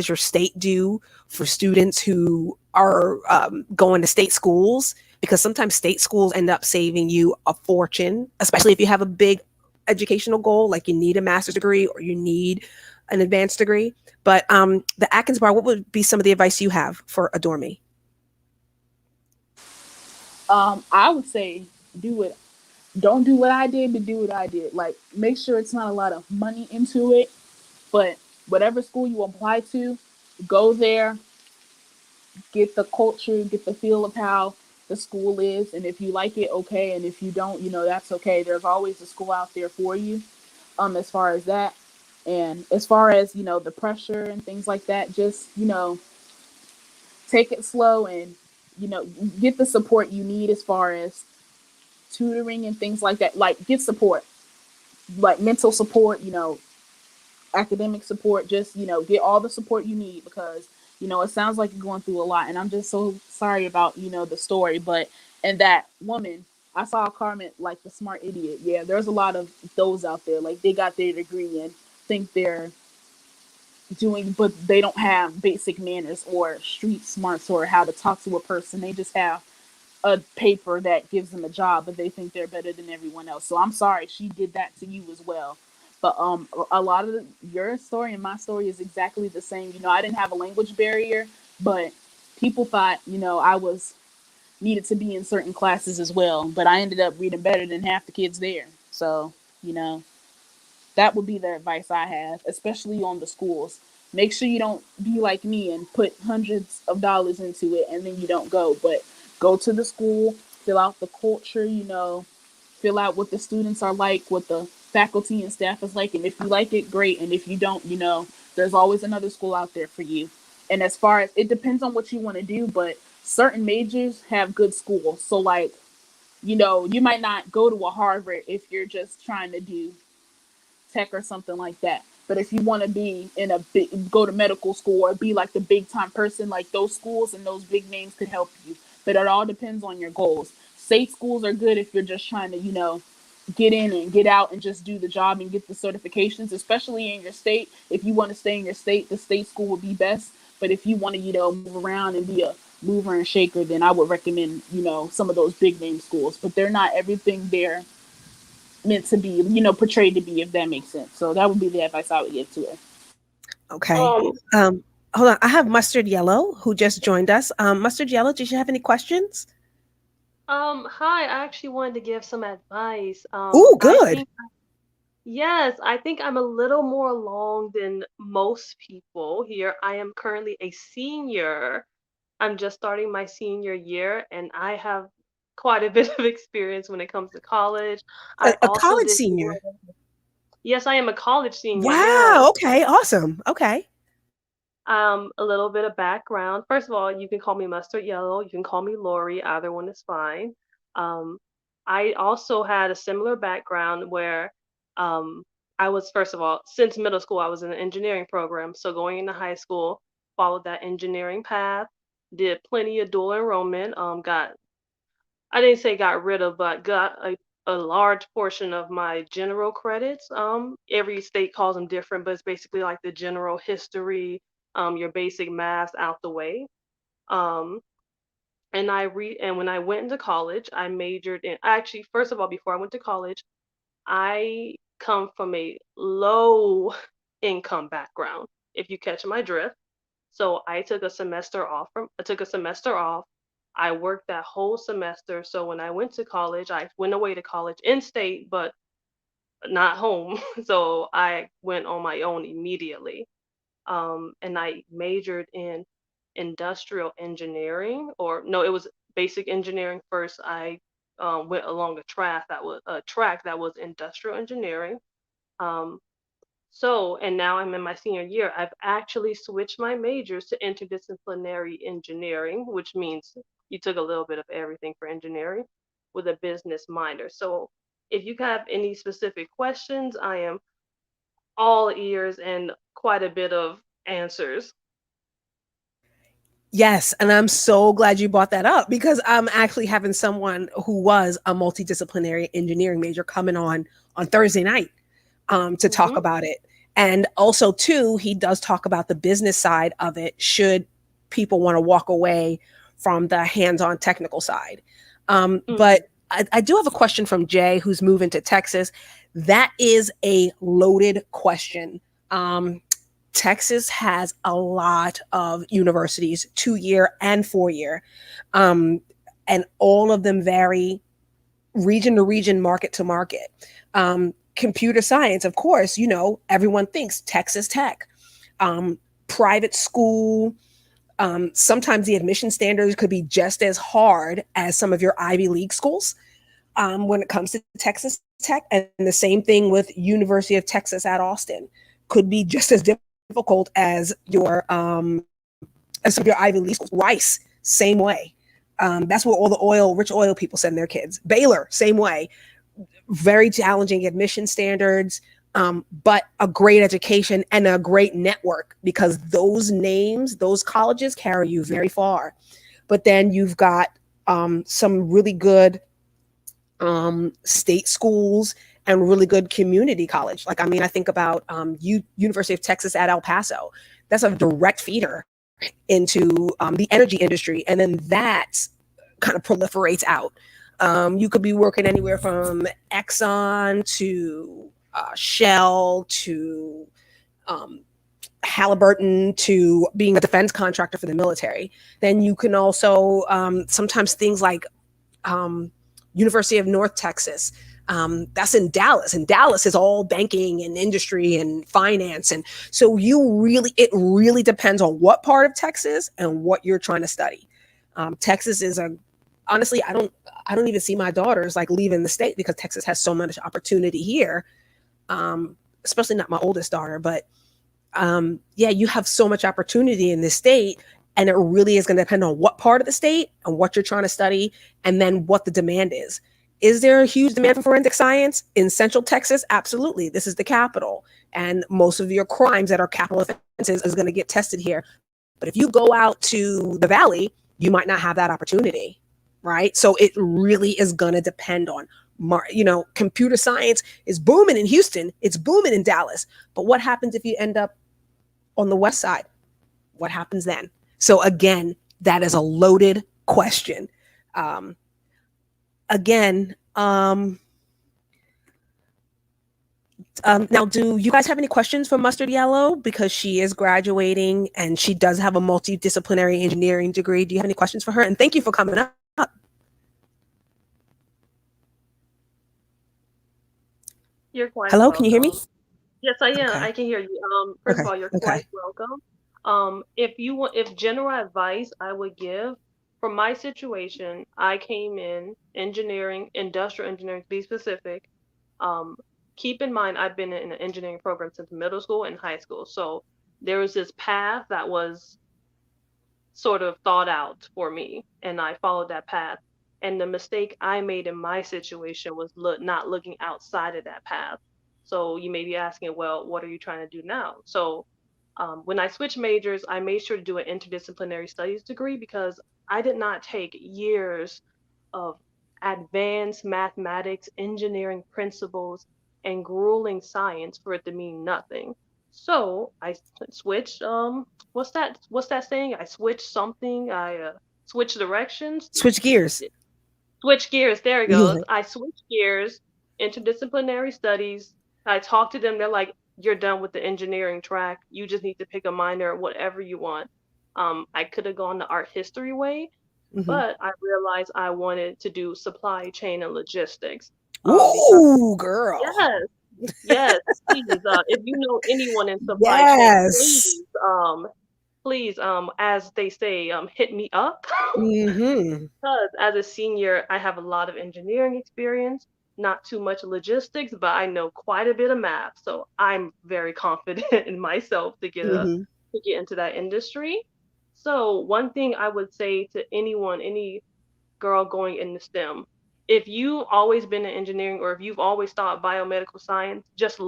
your state do for students who are going to state schools? Because sometimes state schools end up saving you a fortune, especially if you have a big educational goal, like you need a master's degree or you need an advanced degree. But the Atkins Bar, what would be some of the advice you have for Adore Me? I would say do it. Don't do what I did, but do what I did. Like, make sure it's not a lot of money into it, but whatever school you apply to, go there, get the culture, get the feel of how the school is, and if you like it, okay, and if you don't, that's okay. There's always a school out there for you. As far as that, and as far as the pressure and things like that, just take it slow and you know get the support you need as far as tutoring and things like that. Like get support, like mental support, academic support. Just get all the support you need because it sounds like you're going through a lot, and I'm just so sorry about the story. But and that woman, I saw a comment like the smart idiot. Yeah, there's a lot of those out there. Like they got their degree and think they're doing, but they don't have basic manners or street smarts or how to talk to a person. They just have a paper that gives them a job, but they think they're better than everyone else. So I'm sorry she did that to you as well. But a lot of your story and my story is exactly the same. I didn't have a language barrier, but people thought I was needed to be in certain classes as well. But I ended up reading better than half the kids there. So you know that would be the advice I have, especially on the schools. Make sure you don't be like me and put hundreds of dollars into it and then you don't go. But go to the school, fill out the culture, fill out what the students are like, what the faculty and staff is like. And if you like it, great. And if you don't, there's always another school out there for you. And as far as it depends on what you want to do, but certain majors have good schools. So, like, you might not go to a Harvard if you're just trying to do tech or something like that. But if you want to be in a big, go to medical school or be like the big time person, like those schools and those big names could help you. But it all depends on your goals. State schools are good if you're just trying to, get in and get out and just do the job and get the certifications, especially in your state. If you want to stay in your state, the state school would be best. But if you want to, move around and be a mover and shaker, then I would recommend, some of those big name schools. But they're not everything there meant to be, portrayed to be, if that makes sense. So that would be the advice I would give to her. Okay. Um, Hold on. I have Mustard Yellow who just joined us. Mustard Yellow, did you have any questions? Hi, I actually wanted to give some advice. Oh, I good. think, yes, I think I'm a little more along than most people here. I am currently a senior. I'm just starting my senior year, and I have quite a bit of experience when it comes to college. I A also college did senior. more. Yes, I am a college senior. Yes. Wow. Okay. Awesome. Okay. A little bit of background. First of all, you can call me Mustard Yellow. You can call me Lori. Either one is fine. Um, I also had a similar background where um, I was, first of all, since middle school, I was in an engineering program. So going into high school, followed that engineering path, did plenty of dual enrollment. I didn't say got rid of, but got a large portion of my general credits. Every state calls them different, but it's basically like the general history, your basic math out the way. Um, and when I went into college, I majored in actually, first of all, before I went to college, I come from a low income background, if you catch my drift. So I took a semester off. I worked that whole semester. So when I went to college, I went away to college in state, but not home. So I went on my own immediately. And I majored in industrial engineering, or no, it was basic engineering first. I went along a track that was industrial engineering. Um, and now I'm in my senior year. I've actually switched my majors to interdisciplinary engineering, which means you took a little bit of everything for engineering with a business minor. So if you have any specific questions, I am all ears and quite a bit of answers. Yes, and I'm so glad you brought that up because I'm actually having someone who was a multidisciplinary engineering major coming on Thursday night to talk Hmm. about it. And also, too, he does talk about the business side of it should people want to walk away from the hands-on technical side. But Hmm. I do have a question from Jay, who's moving to Texas. That is a loaded question. Texas has a lot of universities, 2 year and 4 year, um, and all of them vary region to region, market to market. Computer science, of course, everyone thinks Texas Tech. Private school, Sometimes the admission standards could be just as hard as some of your Ivy League schools when it comes to Texas Tech, and the same thing with University of Texas at Austin could be just as difficult as some of your Ivy League schools. Rice, same way. That's where all the rich oil people send their kids. Baylor, same way. Very challenging admission standards, but a great education and a great network, because those names, those colleges carry you very far. But then you've got some really good state schools and really good community college. Like, I mean, I think about University of Texas at El Paso. That's a direct feeder into the energy industry. And then that kind of proliferates out. You could be working anywhere from Exxon to Shell to Halliburton to being a defense contractor for the military. Then you can also sometimes things like University of North Texas. That's in Dallas, and Dallas is all banking and industry and finance. And so it really depends on what part of Texas and what you're trying to study. Texas is honestly, I don't even see my daughters like leaving the state, because Texas has so much opportunity here. Especially not my oldest daughter, but yeah, you have so much opportunity in this state, and it really is going to depend on what part of the state and what you're trying to study, and then what the demand is. Is there a huge demand for forensic science in Central Texas? Absolutely. This is the capital, and most of your crimes that are capital offenses is going to get tested here. But if you go out to the Valley, you might not have that opportunity, right? So it really is going to depend on, computer science is booming in Houston. It's booming in Dallas. But what happens if you end up on the West Side? What happens then? So again, that is a loaded question. Again, now, do you guys have any questions for Mustard Yellow? Because she is graduating and she does have a multidisciplinary engineering degree. Do you have any questions for her? And thank you for coming up. You're quite Hello, welcome. can you hear me? Yes, I am. Okay. I can hear you. First of all, you're quite welcome. If general advice I would give from my situation, I came in engineering, industrial engineering to be specific. Keep in mind, I've been in an engineering program since middle school and high school. So there was this path that was sort of thought out for me, and I followed that path. And the mistake I made in my situation was not looking outside of that path. So you may be asking, well, what are you trying to do now? So when I switched majors, I made sure to do an interdisciplinary studies degree, because I did not take years of advanced mathematics, engineering principles, and grueling science for it to mean nothing. So I switched. What's that saying? I switched something. I switched directions. Switch gears. Switch gears. There it goes. I switched gears. Interdisciplinary studies. I talked to them. They're like, "You're done with the engineering track. You just need to pick a minor, whatever you want." I could have gone the art history way, but I realized I wanted to do supply chain and logistics. Ooh, girl. Yes, please. If you know anyone in supply chain, please, as they say, hit me up. Because as a senior, I have a lot of engineering experience, not too much logistics, but I know quite a bit of math. So I'm very confident in myself to get into that industry. So one thing I would say to anyone, any girl going into STEM, if you've always been in engineering, or if you've always thought biomedical science, just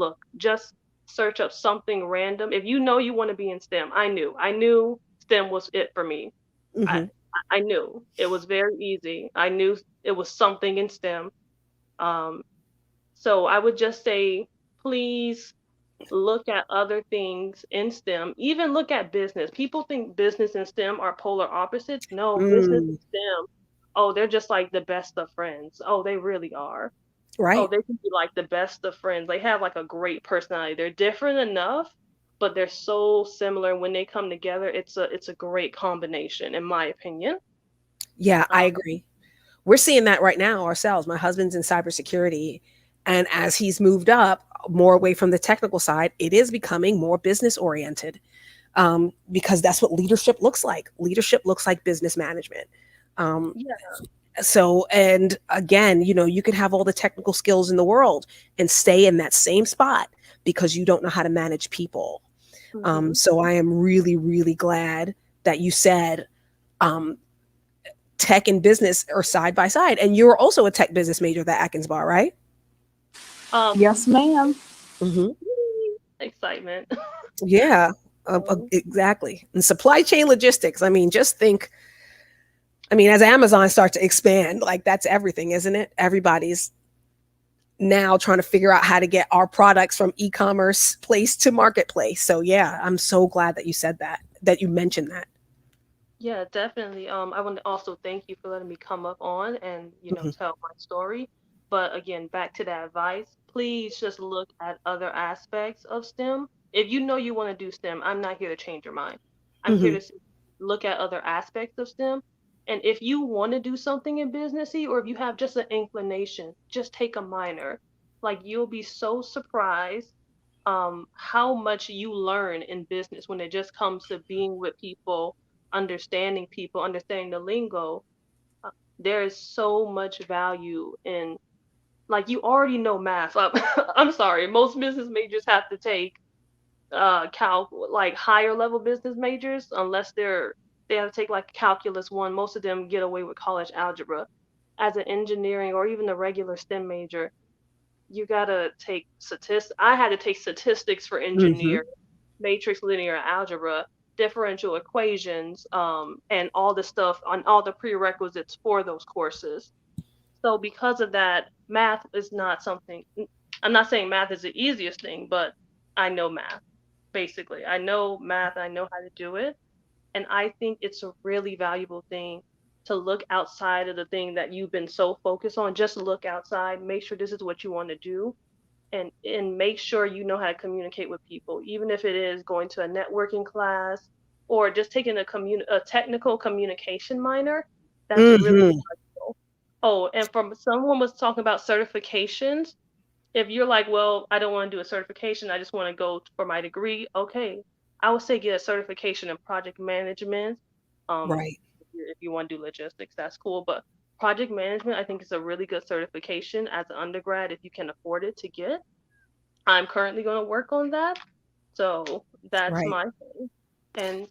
search up something random. If you know you want to be in STEM, I knew STEM was it for me. I knew it was very easy. I knew it was something in STEM. So I would just say, please look at other things in STEM. Even look at business. People think business and STEM are polar opposites. No, business and STEM, oh, they're just like the best of friends. Oh, they really are. Right. Oh, they can be like the best of friends. They have like a great personality. They're different enough, but they're so similar. When they come together, it's a great combination, in my opinion. Yeah, I agree. We're seeing that right now ourselves. My husband's in cybersecurity, and as he's moved up more away from the technical side, it is becoming more business oriented. because that's what leadership looks like. Leadership looks like business management. Um, Yeah. so, and again, you could have all the technical skills in the world and stay in that same spot because you don't know how to manage people. Hmm. So I am really, really glad that you said um, tech and business are side by side. And you're also a tech business major at Atkins Bar, right? Um, Yes, ma'am. Hmm. excitement. Yeah, exactly. And supply chain logistics. I mean, just think. I mean, as Amazon starts to expand, like that's everything, isn't it? Everybody's now trying to figure out how to get our products from e-commerce place to marketplace. So yeah, I'm so glad that you said that, that you mentioned that. Yeah, definitely. I want to also thank you for letting me come up on and, Hmm. tell my story. But again, back to that advice, please just look at other aspects of STEM. If you know you want to do STEM, I'm not here to change your mind. I'm here Hmm. to look at other aspects of STEM. And if you want to do something in businessy, or if you have just an inclination, just take a minor. Like you'll be so surprised how much you learn in business when it just comes to being with people, understanding the lingo. uh, there is so much value in, like, you already know math. I'm sorry, most business majors have to take like higher level business majors, unless they have to take like calculus one. Most of them get away with college algebra. As an engineering or even a regular STEM major, you gotta take statistics. I had to take statistics for Hmm. engineering, matrix linear algebra, differential equations, and all the stuff on all the prerequisites for those courses. So because of that, math is not something. I'm not saying math is the easiest thing, but I know math. Basically, I know math. I know how to do it, and I think it's a really valuable thing to look outside of the thing that you've been so focused on. Just look outside. Make sure this is what you want to do, and make sure you know how to communicate with people, even if it is going to a networking class or just taking a technical communication minor. That's really Hmm. valuable. Oh, and from someone was talking about certifications. If you're like, well, I don't want to do a certification, I just want to go for my degree. Okay, I would say get a certification in project management. Um, Right. if you want to do logistics, that's cool. But project management, I think, is a really good certification as an undergrad if you can afford it to get. I'm currently going to work on that. So that's Right. my thing. And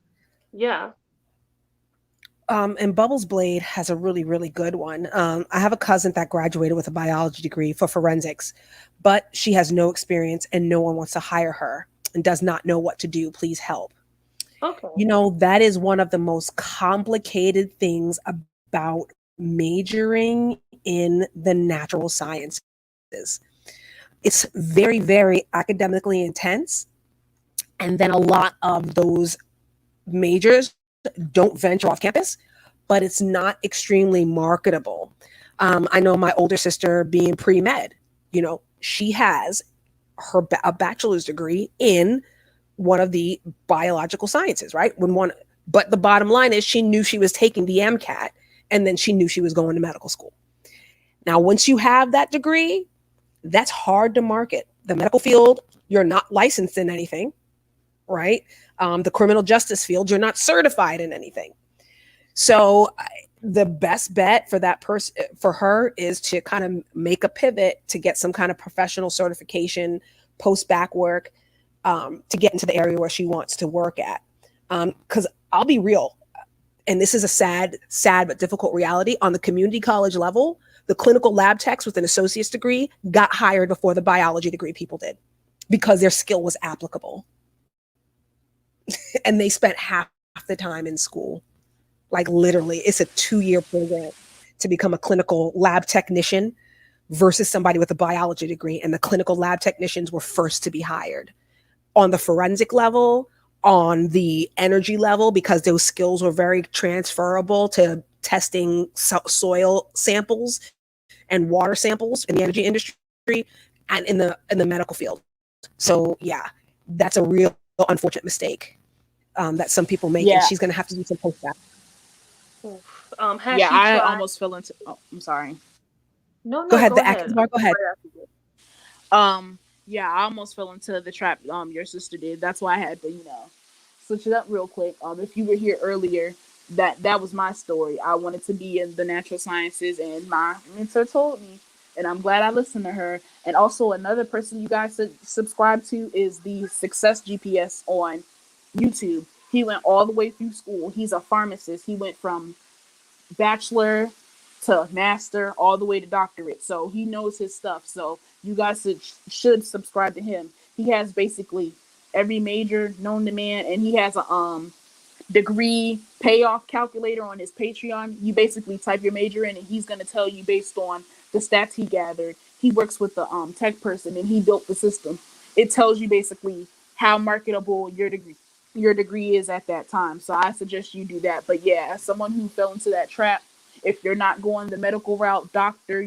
yeah. And Bubbles Blade has a really, really good one. I have a cousin that graduated with a biology degree for forensics, but she has no experience and no one wants to hire her and does not know what to do. Please help. Okay. That is one of the most complicated things about majoring in the natural sciences. It's very, very academically intense. And then a lot of those majors don't venture off campus, but it's not extremely marketable. I know my older sister being pre med, she has a bachelor's degree in one of the biological sciences, right? But the bottom line is she knew she was taking the MCAT and then she knew she was going to medical school. Now, once you have that degree, that's hard to market. The medical field, you're not licensed in anything, right? The criminal justice field, you're not certified in anything. So the best bet for that person, for her, is to kind of make a pivot to get some kind of professional certification, post back work, to get into the area where she wants to work at. Because I'll be real, and this is a sad but difficult reality. On the community college level, the clinical lab techs with an associate's degree got hired before the biology degree people did because their skill was applicable. And they spent half the time in school. Like literally, it's a 2-year program to become a clinical lab technician versus somebody with a biology degree. And the clinical lab technicians were first to be hired. On the forensic level, on the energy level, because those skills were very transferable to testing soil samples and water samples in the energy industry and in the medical field. So yeah, that's a real unfortunate mistake that some people make, and she's going to Yeah, have to do some post back. Oof. Has yeah. she I tried? almost fell into. Oh, I'm sorry. No, Go no, ahead, go the ahead. Atkins bar. Go ahead. Right after you. Um, yeah, I almost fell into the trap. Your sister did. That's why I had to, switch it up real quick. If you were here earlier, that was my story. I wanted to be in the natural sciences, and my mentor told me, and I'm glad I listened to her. And also, another person you guys should subscribe to is the Success GPS on YouTube. He went all the way through school. He's a pharmacist. He went from bachelor to master all the way to doctorate. So he knows his stuff. So you guys should subscribe to him. He has basically every major known to man, and he has a degree payoff calculator on his Patreon. You basically type your major in, and he's going to tell you based on the stats he gathered. He works with the tech person, and he built the system. It tells you basically how marketable your degree is at that time. So I suggest you do that. But yeah, as someone who fell into that trap, if you're not going the medical route, doctor,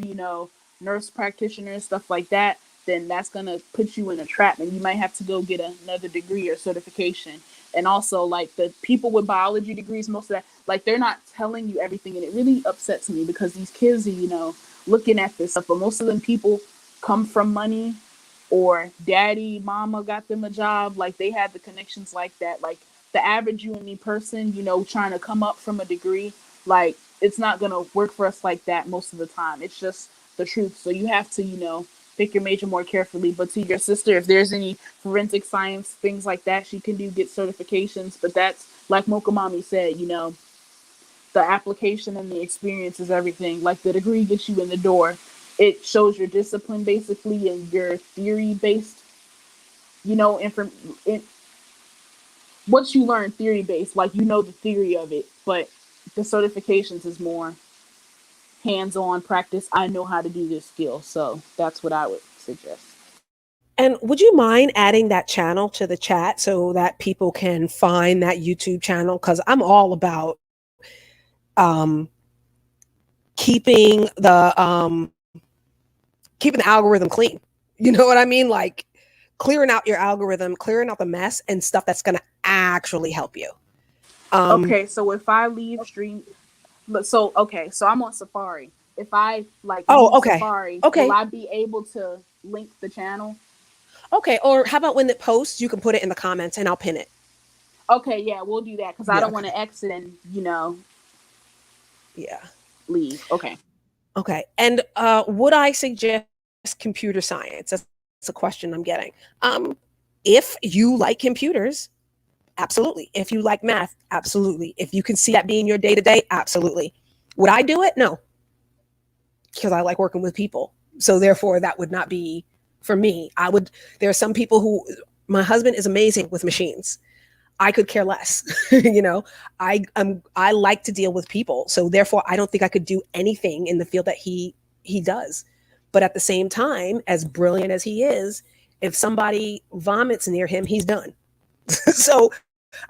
nurse practitioner, stuff like that, then that's going to put you in a trap, and you might have to go get another degree or certification. And also, like, the people with biology degrees, most of that, like, they're not telling you everything. And it really upsets me because these kids are, looking at this stuff. But most of them people come from money, or daddy, mama got them a job. Like, they had the connections like that. Like, the average you and me person, trying to come up from a degree, like, it's not going to work for us like that most of the time. It's just the truth. So you have to, pick your major more carefully. But to your sister, if there's any forensic science, things like that, she can get certifications. But that's, like Mocha Mommy said, the application and the experience is everything. Like, the degree gets you in the door. It shows your discipline, basically, and your theory-based, once you learn theory-based, like, the theory of it. But the certifications is more hands-on practice. I know how to do this skill. So that's what I would suggest. And would you mind adding that channel to the chat so that people can find that YouTube channel? Because I'm all about um, keeping the algorithm clean. You know what I mean? Like, clearing out your algorithm, clearing out the mess and stuff that's going to actually help you. Okay, so if I leave stream, so I'm on Safari. If I leave Safari, will I be able to link the channel? Okay, or how about when it posts, you can put it in the comments and I'll pin it. Okay, yeah, we'll do that because I don't want to exit and leave. Okay, and would I suggest computer science? That's a question I'm getting. If you like computers, absolutely. If you like math, absolutely. If you can see that being your day to day, absolutely. Would I do it? No, because I like working with people. So therefore, that would not be for me. There are some people who, my husband is amazing with machines. I could care less. I like to deal with people. So therefore, I don't think I could do anything in the field that he does. But at the same time, as brilliant as he is, if somebody vomits near him, he's done. So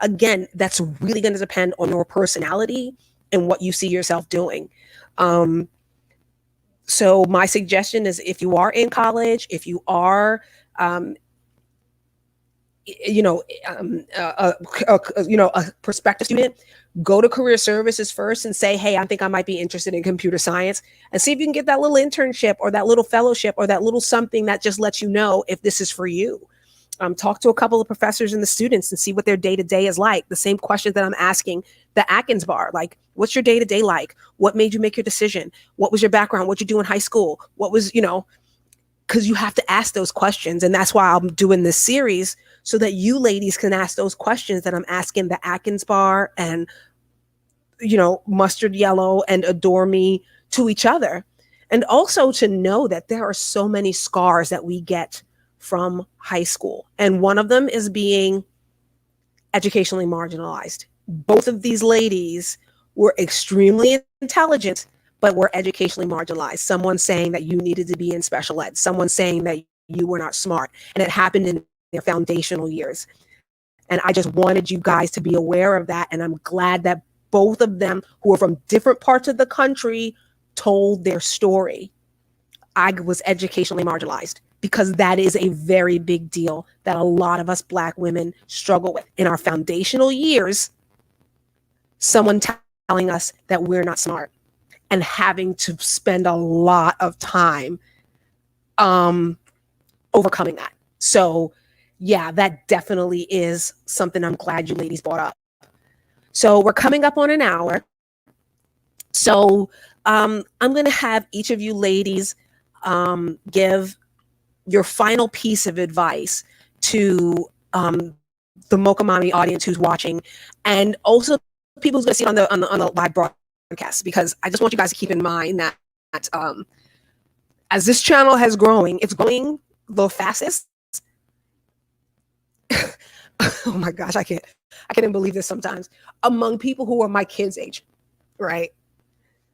again, that's really going to depend on your personality and what you see yourself doing. So my suggestion is, if you are in college, if you are, a prospective student, go to career services first and say, hey, I think I might be interested in computer science, and see if you can get that little internship or that little fellowship or that little something that just lets you know if this is for you. Talk to a couple of professors and the students and see what their day-to-day is like. The same questions that I'm asking the Atkins bar, like, what's your day-to-day like? What made you make your decision? What was your background? What'd you do in high school? What was, because you have to ask those questions. And that's why I'm doing this series, so that you ladies can ask those questions that I'm asking the Atkins bar and, Mustard Yellow and Adore Me to each other. And also to know that there are so many scars that we get from high school. And one of them is being educationally marginalized. Both of these ladies were extremely intelligent, but were educationally marginalized. Someone saying that you needed to be in special ed, someone saying that you were not smart. And it happened in their foundational years. And I just wanted you guys to be aware of that. And I'm glad that both of them, who are from different parts of the country, told their story. I was educationally marginalized, because that is a very big deal that a lot of us Black women struggle with. In our foundational years, someone telling us that we're not smart and having to spend a lot of time overcoming that. So yeah, that definitely is something I'm glad you ladies brought up. So we're coming up on an hour. So I'm going to have each of you ladies give your final piece of advice to the Mocha Mommy audience who's watching, and also people who's going to see it on the live broadcast. Because I just want you guys to keep in mind that as this channel has growing, it's growing the fastest. Oh my gosh, I can't even believe this sometimes, among people who are my kids' age, right?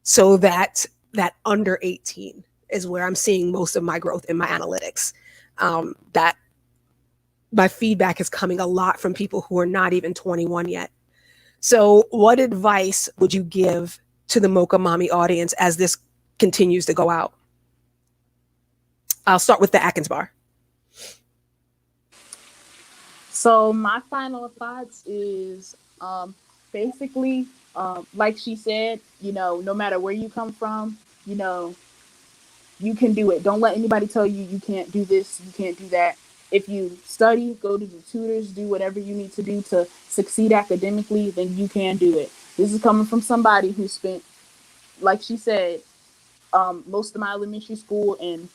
So that under 18 is where I'm seeing most of my growth in my analytics. That my feedback is coming a lot from people who are not even 21 yet. So, what advice would you give to the Mocha Mommy audience as this continues to go out? I'll start with the Atkins bar. So my final thoughts is basically, like she said, no matter where you come from, you know, you can do it. Don't let anybody tell you you can't do this, you can't do that. If you study, go to the tutors, do whatever you need to do to succeed academically, then you can do it. This is coming from somebody who spent, like she said, most of my elementary school and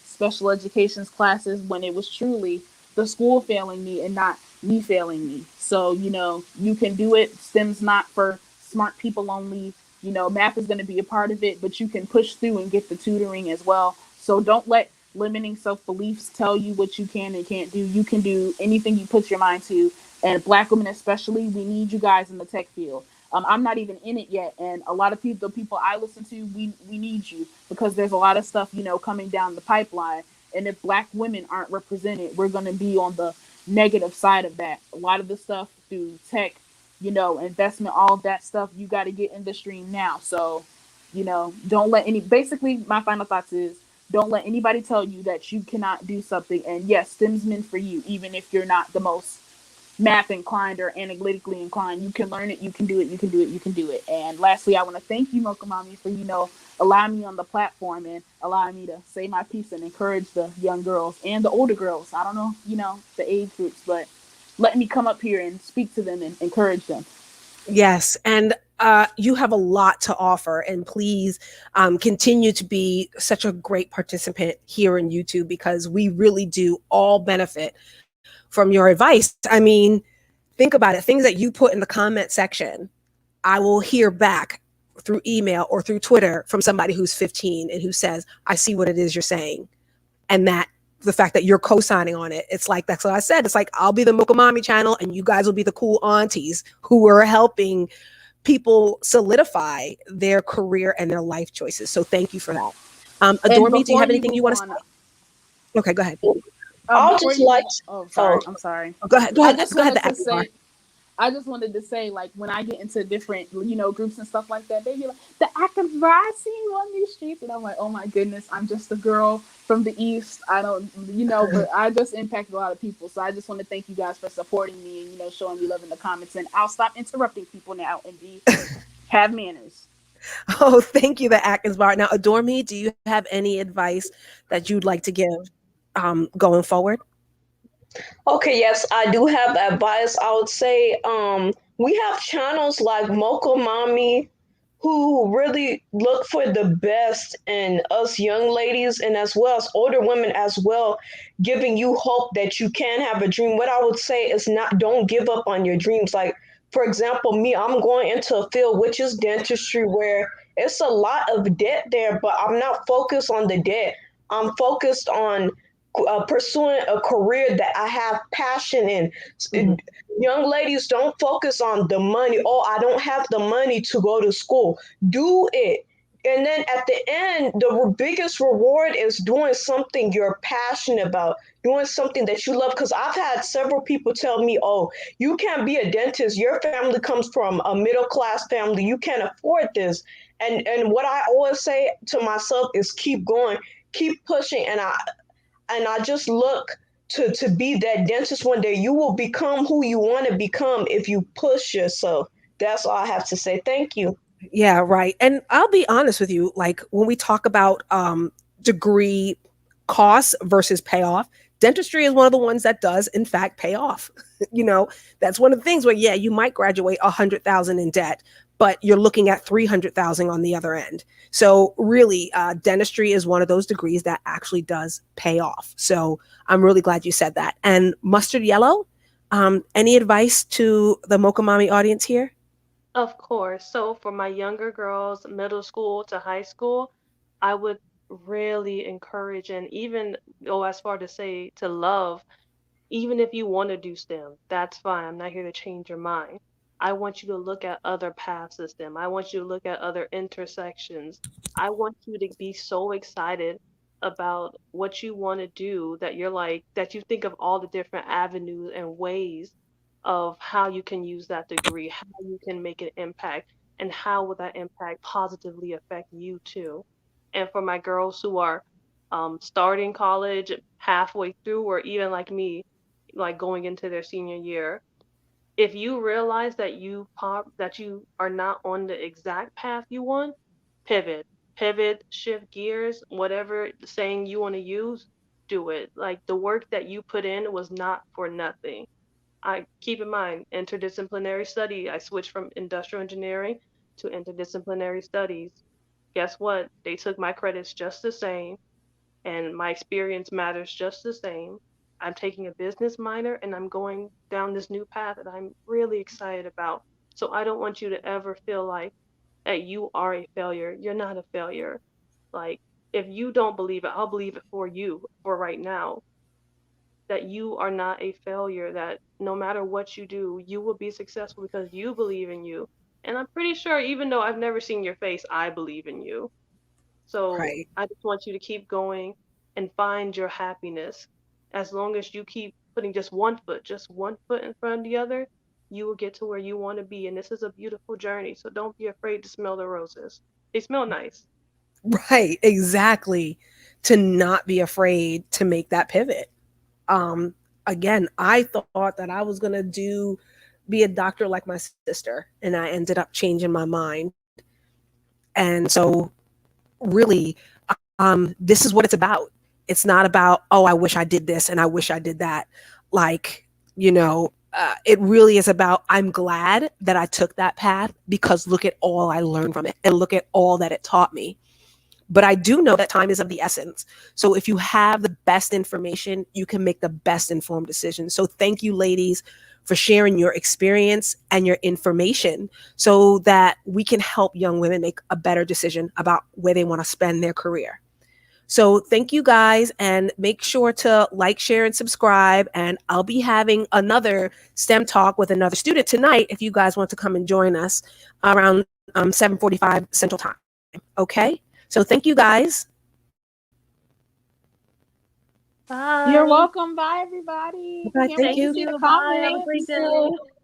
special education's classes when it was truly the school failing me and not me failing me. So you can do it. STEM's not for smart people only. Math is going to be a part of it, but you can push through and get the tutoring as well. So don't let limiting self beliefs tell you what you can and can't do. You can do anything you put your mind to. And Black women especially, we need you guys in the tech field. I'm not even in it yet, and a lot of people, the people I listen to, we need you because there's a lot of stuff coming down the pipeline. And if Black women aren't represented, we're going to be on the negative side of that. A lot of the stuff through tech, investment, all of that stuff, you got to get in the stream now. So, don't let any. Basically, my final thoughts is don't let anybody tell you that you cannot do something. And yes, STEM's meant for you, even if you're not the most math inclined or analytically inclined. You can learn it, you can do it, you can do it, you can do it. And lastly, I want to thank you, Mocha Mommy, for allowing me on the platform and allowing me to say my piece and encourage the young girls and the older girls. I don't know, the age groups, but letting me come up here and speak to them and encourage them. Yes, and you have a lot to offer, and please continue to be such a great participant here in YouTube because we really do all benefit from your advice. I mean, think about it. Things that you put in the comment section, I will hear back through email or through Twitter from somebody who's 15 and who says, I see what it is you're saying. And that the fact that you're co-signing on it, it's like, that's what I said. It's like, I'll be the Mocha Mommy channel and you guys will be the cool aunties who are helping people solidify their career and their life choices. So thank you for that. Adorme, do you have anything you want to say? Okay, go ahead. I'll just like. I'm sorry. Go ahead. Go ahead. Go ahead. I just wanted to say, like, when I get into different, groups and stuff like that, they be like, the Atkins bar, I see you on these streets. And I'm like, oh my goodness, I'm just a girl from the East. I don't, but I just impact a lot of people. So I just want to thank you guys for supporting me and, showing me love in the comments. And I'll stop interrupting people now and have manners. Oh, thank you, the Atkins bar. Now, Adorme, do you have any advice that you'd like to give going forward? Okay, yes, I do have advice. I would say we have channels like Mocha Mommy who really look for the best in us young ladies and as well as older women as well, giving you hope that you can have a dream. What I would say is not don't give up on your dreams. Like, for example, me, I'm going into a field which is dentistry where it's a lot of debt there, but I'm not focused on the debt. I'm focused on pursuing a career that I have passion in. Mm-hmm. Young ladies, don't focus on the money. Oh, I don't have the money to go to school. Do it. And then at the end, the biggest reward is doing something you're passionate about, doing something that you love. Because I've had several people tell me, oh, you can't be a dentist. Your family comes from a middle-class family. You can't afford this. And what I always say to myself is keep going, keep pushing. And I just look to be that dentist one day. You will become who you want to become if you push yourself. That's all I have to say. Thank you. Yeah, right. And I'll be honest with you, like when we talk about degree costs versus payoff, Dentistry is one of the ones that does, in fact, pay off. You know, that's one of the things where, yeah, you might graduate 100,000 in debt, but you're looking at 300,000 on the other end. So really, dentistry is one of those degrees that actually does pay off. So I'm really glad you said that. And Mustard Yellow, any advice to the Mocha Mommy audience here? Of course. So for my younger girls, middle school to high school, I would really encourage and even go as far to say to love. Even if you want to do STEM, that's fine. I'm not here to change your mind. I want you to look at other paths of STEM. I want you to look at other intersections. I want you to be so excited about what you want to do that you're like, that you think of all the different avenues and ways of how you can use that degree, how you can make an impact, and how will that impact positively affect you too. And for my girls who are starting college halfway through, or even like me, like going into their senior year, if you realize that that you are not on the exact path you want, pivot, shift gears, whatever saying you want to use, do it. Like the work that you put in was not for nothing. I keep in mind interdisciplinary study. I switched from industrial engineering to interdisciplinary studies. Guess what? They took my credits just the same and my experience matters just the same. I'm taking a business minor and I'm going down this new path that I'm really excited about. So I don't want you to ever feel like that you are a failure. You're not a failure. Like if you don't believe it, I'll believe it for you for right now that you are not a failure, that no matter what you do, you will be successful because you believe in you. And I'm pretty sure, even though I've never seen your face, I believe in you. So Right. I just want you to keep going and find your happiness. As long as you keep putting just one foot in front of the other, you will get to where you want to be. And this is a beautiful journey. So don't be afraid to smell the roses. They smell nice. Right, exactly. To not be afraid to make that pivot. Um, Again, I thought that I was gonna be a doctor like my sister, and I ended up changing my mind. And so, really, this is what it's about. It's not about, oh, I wish I did this and I wish I did that. Like, it really is about, I'm glad that I took that path because look at all I learned from it and look at all that it taught me. But I do know that time is of the essence. So if you have the best information, you can make the best informed decision. So thank you, ladies, for sharing your experience and your information so that we can help young women make a better decision about where they want to spend their career. So thank you guys, and make sure to like, share, and subscribe. And I'll be having another STEM talk with another student tonight if you guys want to come and join us around 7:45 Central Time. Okay? So thank you guys. You're Bye. welcome. Bye, everybody. Bye. Can't Thank wait to you. see the Thank you. Bye. Have a great comments. day.